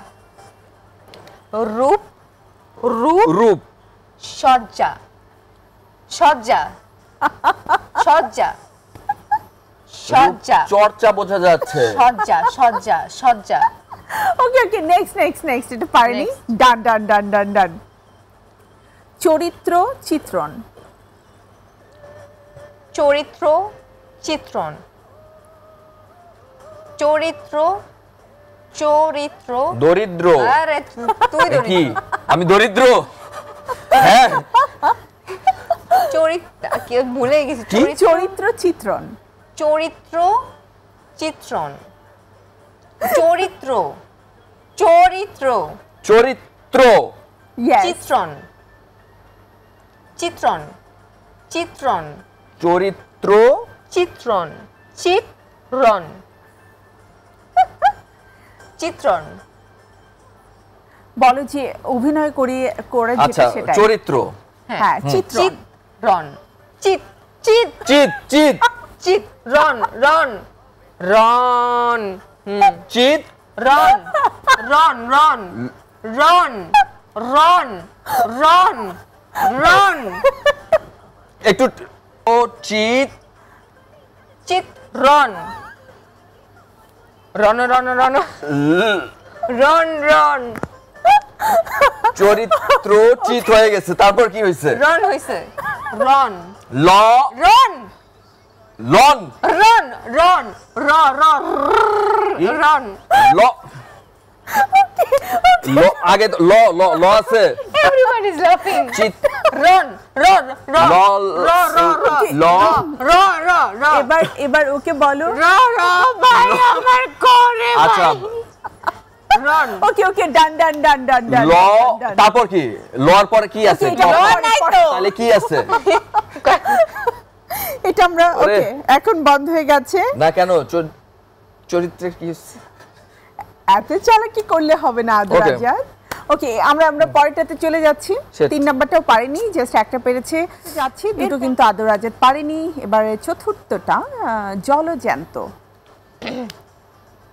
রূপ রূপ রূপ সজ্জা। সজ্জা। সজ্জা। সজ্জা। চর্চা বোঝা যাচ্ছে। সজ্জা। সজ্জা। সজ্জা। ওকে ওকে, নেক্সট এটা পারিনি। ডান। চরিত্র চিত্রণ। চরিত্র চিত্রণ। চরিত্র চরিত্র দরিদ্র। আরে তুই কি দরিদ্র। আমি দরিদ্র? হ্যাঁ চরিত্র কি ভুলে গেছি। চরিত্র চিত্রণ। চরিত্র চিত্রণ। চরিত্র চরিত্র চরিত্র। ইয়েস। চিত্রণ। চিত্রণ। চিত্রণ। চরিত্র। চিত্রণ। চিত্রণ। চিত্রণ। বলো যে অভিনয় করে আচ্ছা যেটা সেটা চরিত্র হ্যাঁ চিত্রন রন চিত চিত চিত চিত চিত রন রন রন চিত রন রন রন রন রন রন রন একটু ও চিত চিত রন রন রন রন রন রন চরিত্র চিত হয়ে গেছে তারপর কি হয়েছে রন হইছে রন ল রন লন রন রন র র রন ল ল আগে তো ল ল ল আছে everyone is laughing চিত রন রন রন ল র র ল র র র এবার ওকে বলো র র ভাই আমার করে আচ্ছা রন ওকে ডান ডান ডান ডান ডান ল তারপর কি লর পরে কি আছে এটা ল নাই তো। তাহলে কি আছে এটা আমরা ওরে। ওকে এখন বন্ধ হয়ে গেছে না কেন চরিত্রের কি এত চালাকি করলে হবে না আদর Okay. আজাদ ওকে আমরা পরেরটাতে চলে যাচ্ছি Shit. 3 নাম্বারটাও পারেনি জাস্ট একটা পেরেছে যাচ্ছি দুটো কিন্তু আদর আজাদ পারেনি এবারে চতুর্থটা জলজ্যান্ত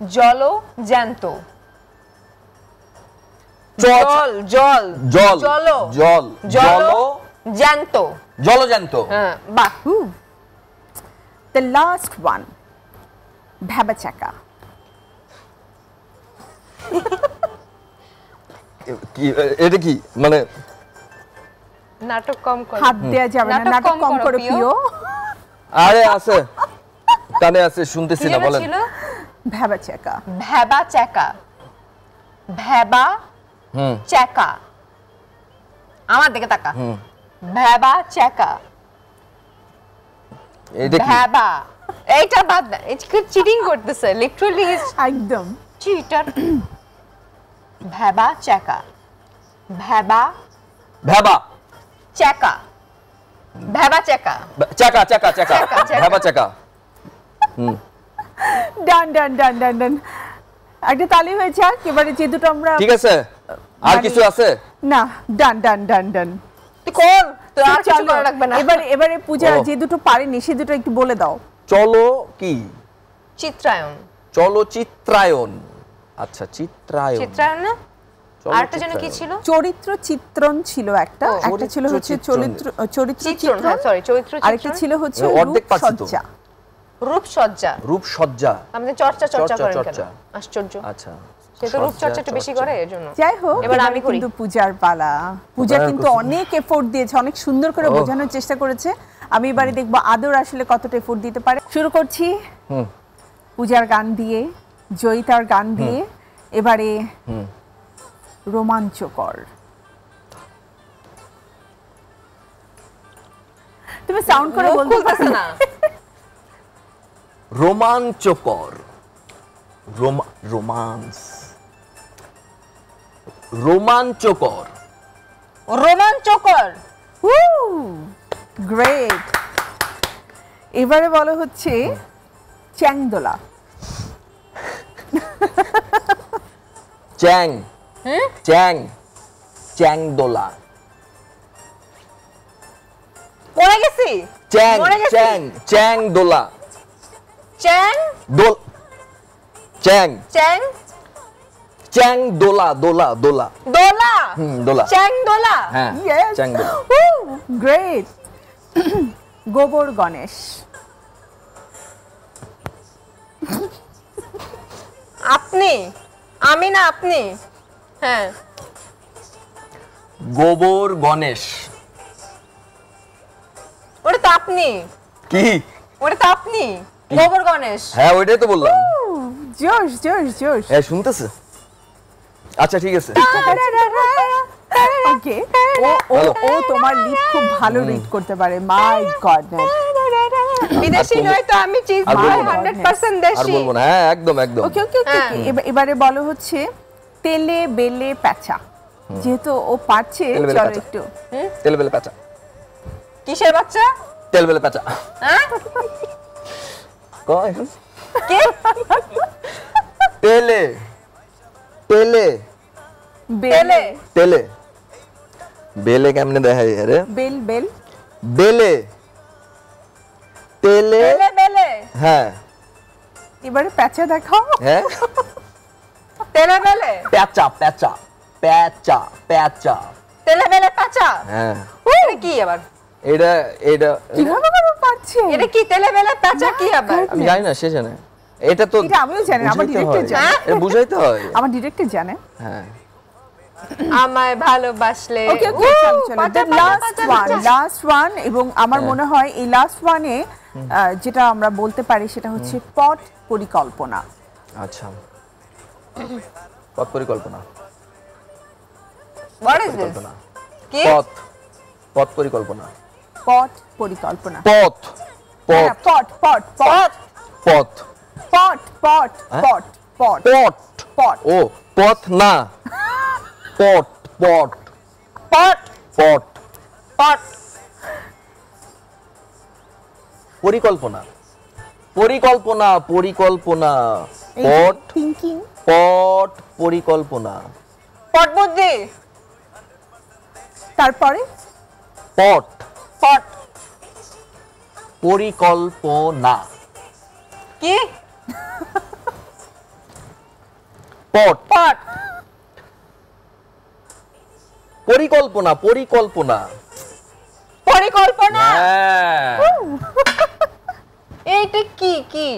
জল জ্যান্ত জল জল জল জল জল জল জল জল জ্যান্ত জলজ্যান্ত হ্যাঁ বাহ দ্য লাস্ট ওয়ান ভ্যাবাচাকা কি এটা কি মানে নাটক কম করো হাত দেয়া যাবে না নাটক কম করে প্রিয় আরে আছে কানে আছে শুনতেছি না বলেন ছিল ভ্যাবাচাকা ভেবা চাকা ভেবা চাকা আমার দিকে তাকা ভেবা চাকা এটা কি ভেবা এইটা বাদ না এটা চিটিং করতেছে লিটারালি ইজ একদম চিটার ভেবা চাকা ভেবা ভেবা চাকা ভেবা চাকা চাকা চাকা চাকা চাকা, চাকা। ভেবা চাকা ডান ডান ডান ডান ডান একটা তালি হয়ে যাক এবারে যে দুটো আমরা ঠিক আছে আর মানে- কিছু আছে না ডান ডান ডান ডান তুই কর তুই আর কিছু চলো, করা লাগবে না এবারে পূজা ও। যে দুটো পারেনি সে দুটো একটু বলে দাও চলো কি চিত্রায়ন চলচ্চিত্রায়ন আচ্ছা চিত্রায়ন চিত্রায়ন না আরেকটা যেন কি ছিল চরিত্র চিত্রণ ছিল একটা ও, একটা ছিল হচ্ছে চিত্রণ। চরিত্র চিত্রণ চিত্রণ হ্যাঁ সরি চরিত্র আরেকটা চিত্রণ ছিল হচ্ছে অর্ধেক পারছি তো। রূপসজ্জা রূপসজ্জা রূপসজ্জা আমাদের চর্চা চর্চা, করেন কেন চর্চা। আশ্চর্য আচ্ছা সে তো রূপচর্চা একটু বেশি করে এর জন্য যাই হোক এবার এবারে আমি করি। কিন্তু পূজার পালা পূজা এবার কিন্তু করছি। অনেক এফোর্ট দিয়েছে অনেক সুন্দর করে ওহ। বোঝানোর চেষ্টা করেছে আমি এবারে দেখবো আদর আসলে কতটা এফোর্ট দিতে পারে শুরু করছি পূজার গান দিয়ে জয়িতার গান দিয়ে এবারে রোমাঞ্চকর তুমি সাউন্ড করে মুখ বলতে খুলতেছে না রোমাঞ্চকর রোমান্স রোমাঞ্চকর রোমাঞ্চকর গ্রেট এবারে বলো হচ্ছে চ্যাংদোলা চ্যাং চ্যাং চ্যাংদোলা পড়ে গেছি চ্যাং মরে গেছি। চ্যাং চ্যাং দোলা চ্যাং দোল চ্যাং চ্যাং চ্যাং দোলা দোলা দোলা দোলা দোলা চ্যাং দোলা হ্যাঁ Yes. চ্যাং দোলা গ্রেট গোবর গণেশ আপনি আমি না আপনি হ্যাঁ গোবর গণেশ ওটা তো আপনি কি ওটা তো আপনি গোবর গণেশ হ্যাঁ ওইটাই তো বললাম জোশ জোশ জোশ হ্যাঁ শুনতেছে আচ্ছা ঠিক আছে ওকে ও তোমার লিপ খুব ভালো রিড করতে পারে মাই গডনেস বিদেশি নয় তো আমি চিজ আর বলবো না। 100% আর দেশি বলবো না হ্যাঁ একদম একদম ওকে ওকে ওকে হ্যাঁ। এবারে বলো হচ্ছে তেলে বেলে প্যাঁচা যেহেতু ও পারছে তেলে বেলে চলো প্যাঁচা। একটু তেল বেলে পেঁচা কিসের বাচ্চা তেল বেলে পেঁচা হ্যাঁ কয় কি তেলে তেলে তেলে তেলে বেলে কেমনে দেখাই আরে বেল বেল বেলে তেলে তেলে বেলে হ্যাঁ এবারে প্যাচা দেখাও। হ্যাঁ তেলে বেলে প্যাচা প্যাচা প্যাচা প্যাচা তেলে বেলে পাচা হ্যাঁ এটা কি আবার এটা এটা কিভাবে করে পাচ্ছে? এটা কি তেলে বেলে পাচা কি আবার আমি জানি না সে জানে এটা তো এটা আমিও জানি না, আমার বুঝাইতে ডিরেক্টর হয়। জানে। এটা বুঝাইতে হয় আমার ডিরেক্টর জানে। হ্যাঁ আমায় ভালোবাসলে ওকে ওকে চলো চলো লাস্ট ওয়ান এবং আমার মনে হয় এই লাস্ট ওয়ানে যেটা আমরা বলতে পারি সেটা হচ্ছে পট পরিকল্পনা। আচ্ছা পথ পরিকল্পনা What is this? পরিকল্পনা কি পথ পথ পরিকল্পনা পট পরিকল্পনা পথ পথ পট পট পট পথ পট পট পট পট পট পট ও পথ না পট পট পট পট পট পরিকল্পনা পরিকল্পনা পরিকল্পনা পট থিংকিং পট পরিকল্পনা পট বুদ্ধি তারপরে পট পট পরিকল্পনা কি পট পট পরিকল্পনা পরিকল্পনা পরিকল্পনা হ্যাঁ এইটা কি কি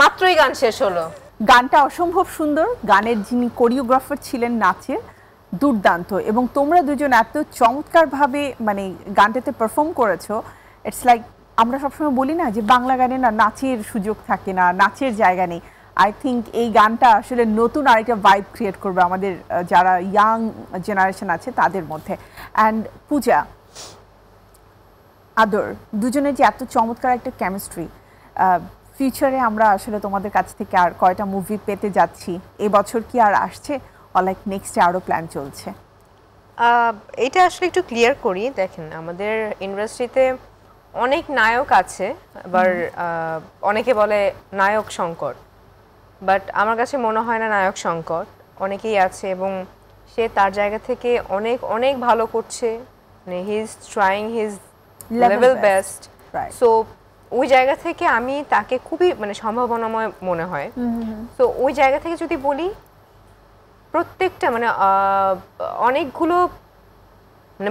মাত্রই গান শেষ হলো গানটা অসম্ভব সুন্দর, গানের যিনি কোরিওগ্রাফার ছিলেন নাচের দুর্দান্ত, এবং তোমরা দুজন এত চমৎকারভাবে মানে গানটাতে পারফর্ম করেছো। ইটস লাইক আমরা সবসময় বলি না যে বাংলা গানে না নাচের সুযোগ থাকে না, নাচের জায়গা নেই। আই থিঙ্ক এই গানটা আসলে নতুন আরেকটা ভাইব ক্রিয়েট করবে আমাদের যারা ইয়াং জেনারেশন আছে তাদের মধ্যে। অ্যান্ড পূজা, আদর, দুজনের যে এত চমৎকার একটা কেমিস্ট্রি, ফিউচারে আমরা আসলে তোমাদের কাছ থেকে আর কয়টা মুভি পেতে যাচ্ছি? এবছর কি আর আসছে, লাইক নেক্সটে আরও প্ল্যান চলছে? এটা আসলে একটু ক্লিয়ার করি। দেখেন আমাদের ইন্ডাস্ট্রিতে অনেক নায়ক আছে, আবার অনেকে বলে নায়ক সংকট, বাট আমার কাছে মনে হয় না নায়ক সংকট। অনেকেই আছে এবং সে তার জায়গা থেকে অনেক অনেক ভালো করছে, মানে he is trying his level best. So ওই জায়গা থেকে আমি তাকে খুবই মানে সম্ভাবনাময় মনে হয়। সো ওই জায়গা থেকে যদি বলি প্রত্যেকটা মানে অনেকগুলো মানে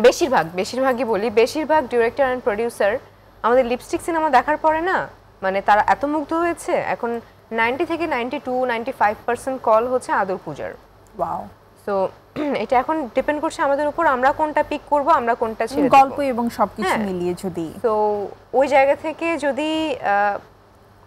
বেশিরভাগই বলি, বেশিরভাগ ডিরেক্টর অ্যান্ড প্রডিউসার আমাদের লিপস্টিক সিনেমা দেখার পরে না মানে তারা এত মুগ্ধ হয়েছে, এখন 90 থেকে 92-95% কল হচ্ছে আদর পূজার। ওয়াও। সো এটা এখন ডিপেন্ড করছে আমাদের উপর, আমরা কোনটা পিক করব, আমরা কোনটা ছেড়ে দেব। গল্প এবং সবকিছু মিলিয়ে যদি তো ওই জায়গা থেকে যদি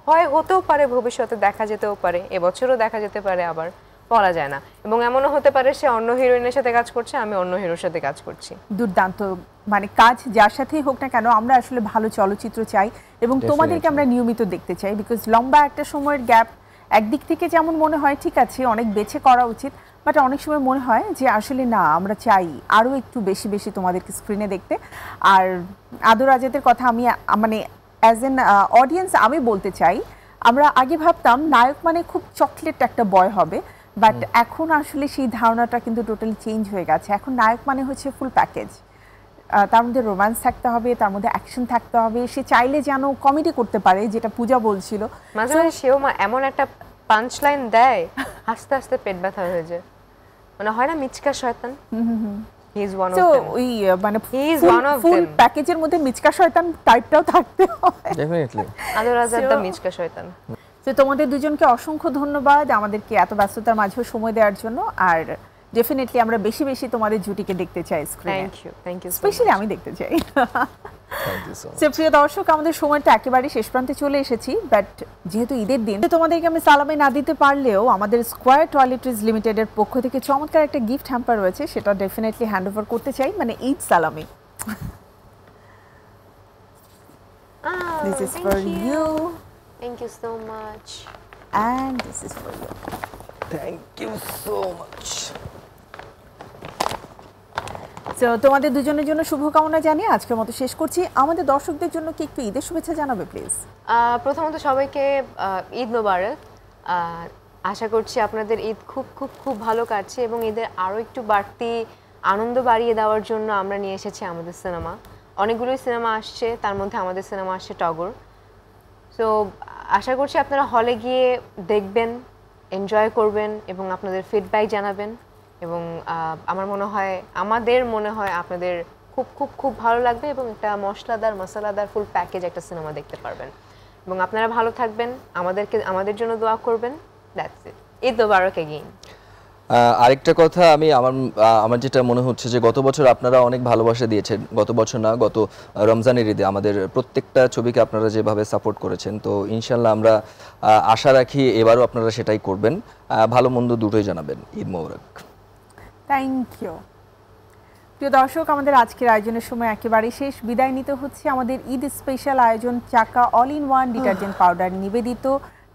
হয় হতেও পারে, ভবিষ্যতে দেখা যেতেও পারে, এবছরও দেখা যেতে পারে, আবার বলা যায় না। এবং এমনও হতে পারে সে অন্য হিরোইনের সাথে কাজ করছে, আমি অন্য হিরোর সাথে কাজ করছি। দুর্দান্ত, মানে কাজ যার সাথেই হোক না কেন আমরা আসলে ভালো চলচ্চিত্র চাই এবং তোমাদেরকে আমরা নিয়মিত দেখতে চাই। বিকজ লম্বা একটা সময়ের গ্যাপ একদিক থেকে যেমন মনে হয় ঠিক আছে অনেক বেছে করা উচিত, বাট অনেক সময় মনে হয় যে আসলে না, আমরা চাই আরও একটু বেশি বেশি তোমাদেরকে স্ক্রিনে দেখতে। আর আদর আজাদের কথা আমি মানে অ্যাজ এন অডিয়েন্স আমি বলতে চাই, আমরা আগে ভাবতাম নায়ক মানে খুব চকলেট একটা বয় হবে, বাট এখন আসলে সেই ধারণাটা কিন্তু টোটালি চেঞ্জ হয়ে গেছে। এখন নায়ক মানে হচ্ছে ফুল প্যাকেজ, তার মধ্যে রোম্যান্স থাকতে হবে, তার মধ্যে অ্যাকশন থাকতে হবে, সে চাইলে যেন কমেডি করতে পারে, যেটা পূজা বলছিল। মাঝে মাঝে সেও এমন একটা পাঞ্চ লাইন দেয় হাসতে হাসতে পেট ব্যথা হয়ে যায়, মানে হয় না মিচকা শয়তান। হি ইজ ওয়ান অফ তো देम। ওই মানে He is one of full them. প্যাকেজের মধ্যে মিচকা শয়তান টাইপটাও থাকতে হয়। ডেফিনেটলি আদর আজাদ দা মিচকা শয়তান। তো তোমাদের দুজনকে অসংখ্য ধন্যবাদ আমাদেরকে এত ব্যস্ততার মাঝেও সময় দেওয়ার জন্য। আর ডেফিনেটলি আমরা বেশি বেশি তোমাদের জুটিকে দেখতে চাই স্ক্রিনে, থ্যাংক ইউ স্পেশালি আমি দেখতে চাই। থ্যাংক ইউ সো সো প্রিয় দর্শক, আমাদের সময়টা একেবারে শেষ প্রান্তে চলে এসেছি, বাট যেহেতু ঈদের দিন তোমাদেরকে আমি সালামে না দিতে পারলেও আমাদের স্কোয়ার টয়লেট্রিজ লিমিটেডের পক্ষ থেকে চমৎকার একটা গিফট হ্যাম্পার রয়েছে, সেটা ডেফিনেটলি হ্যান্ড ওভার করতে চাই, মানে ঈদ সালামি। This is for you thank you so much and this is for you. Thank you so much. তো তোমাদের দুজনের জন্য শুভকামনা জানিয়ে আজকের মতো শেষ করছি। আমাদের দর্শকদের জন্য কি একটু ঈদের শুভেচ্ছা জানাবে প্লিজ? প্রথমত সবাইকে ঈদ মোবারক। আশা করছি আপনাদের ঈদ খুব খুব খুব ভালো কাটছে এবং ঈদের আরও একটু বাড়তি আনন্দ বাড়িয়ে দেওয়ার জন্য আমরা নিয়ে এসেছি আমাদের সিনেমা। অনেকগুলোই সিনেমা আসছে, তার মধ্যে আমাদের সিনেমা আসছে টগর। সো আশা করছি আপনারা হলে গিয়ে দেখবেন, এনজয় করবেন এবং আপনাদের ফিডব্যাক জানাবেন এবং আমাদের মনে হয় আপনাদের খুব খুব খুব ভালো লাগবে এবং একটা মশলাদার ফুল প্যাকেজ একটা সিনেমা দেখতে পারবেন। এবং আপনারা ভালো থাকবেন, আমাদের জন্য দোয়া করবেন। That's it. Eid Mubarak again. আরেকটা কথা আমার যেটা মনে হচ্ছে যে গত বছর আপনারা অনেক ভালোবাসা দিয়েছেন, গত বছর না গত রমজানের ঈদে আমাদের প্রত্যেকটা ছবিকে আপনারা যেভাবে সাপোর্ট করেছেন, তো ইনশাল্লাহ আমরা আশা রাখি এবারও আপনারা সেটাই করবেন। ভালো মন্দ দুটোই জানাবেন। ঈদ মোবারক। Thank you. প্রিয় দর্শক, আমাদের আজকের আয়োজনের সময় একেবারে শেষ। বিদায় নিতে হচ্ছে আমাদের ঈদ স্পেশাল আয়োজন চাকা all in one detergent powder নিবেদিত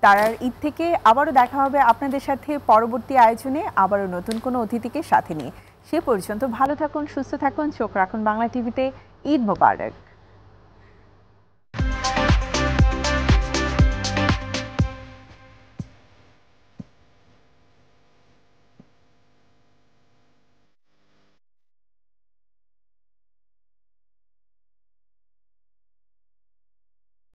তারার ঈদ থেকে। আবারও দেখা হবে আপনাদের সাথে পরবর্তী আয়োজনে, আবারও নতুন কোনো অতিথিকে সাথে নিয়ে। সে পর্যন্ত ভালো থাকুন, সুস্থ থাকুন, চোখ রাখুন বাংলা টিভিতে। ঈদ মোবারক।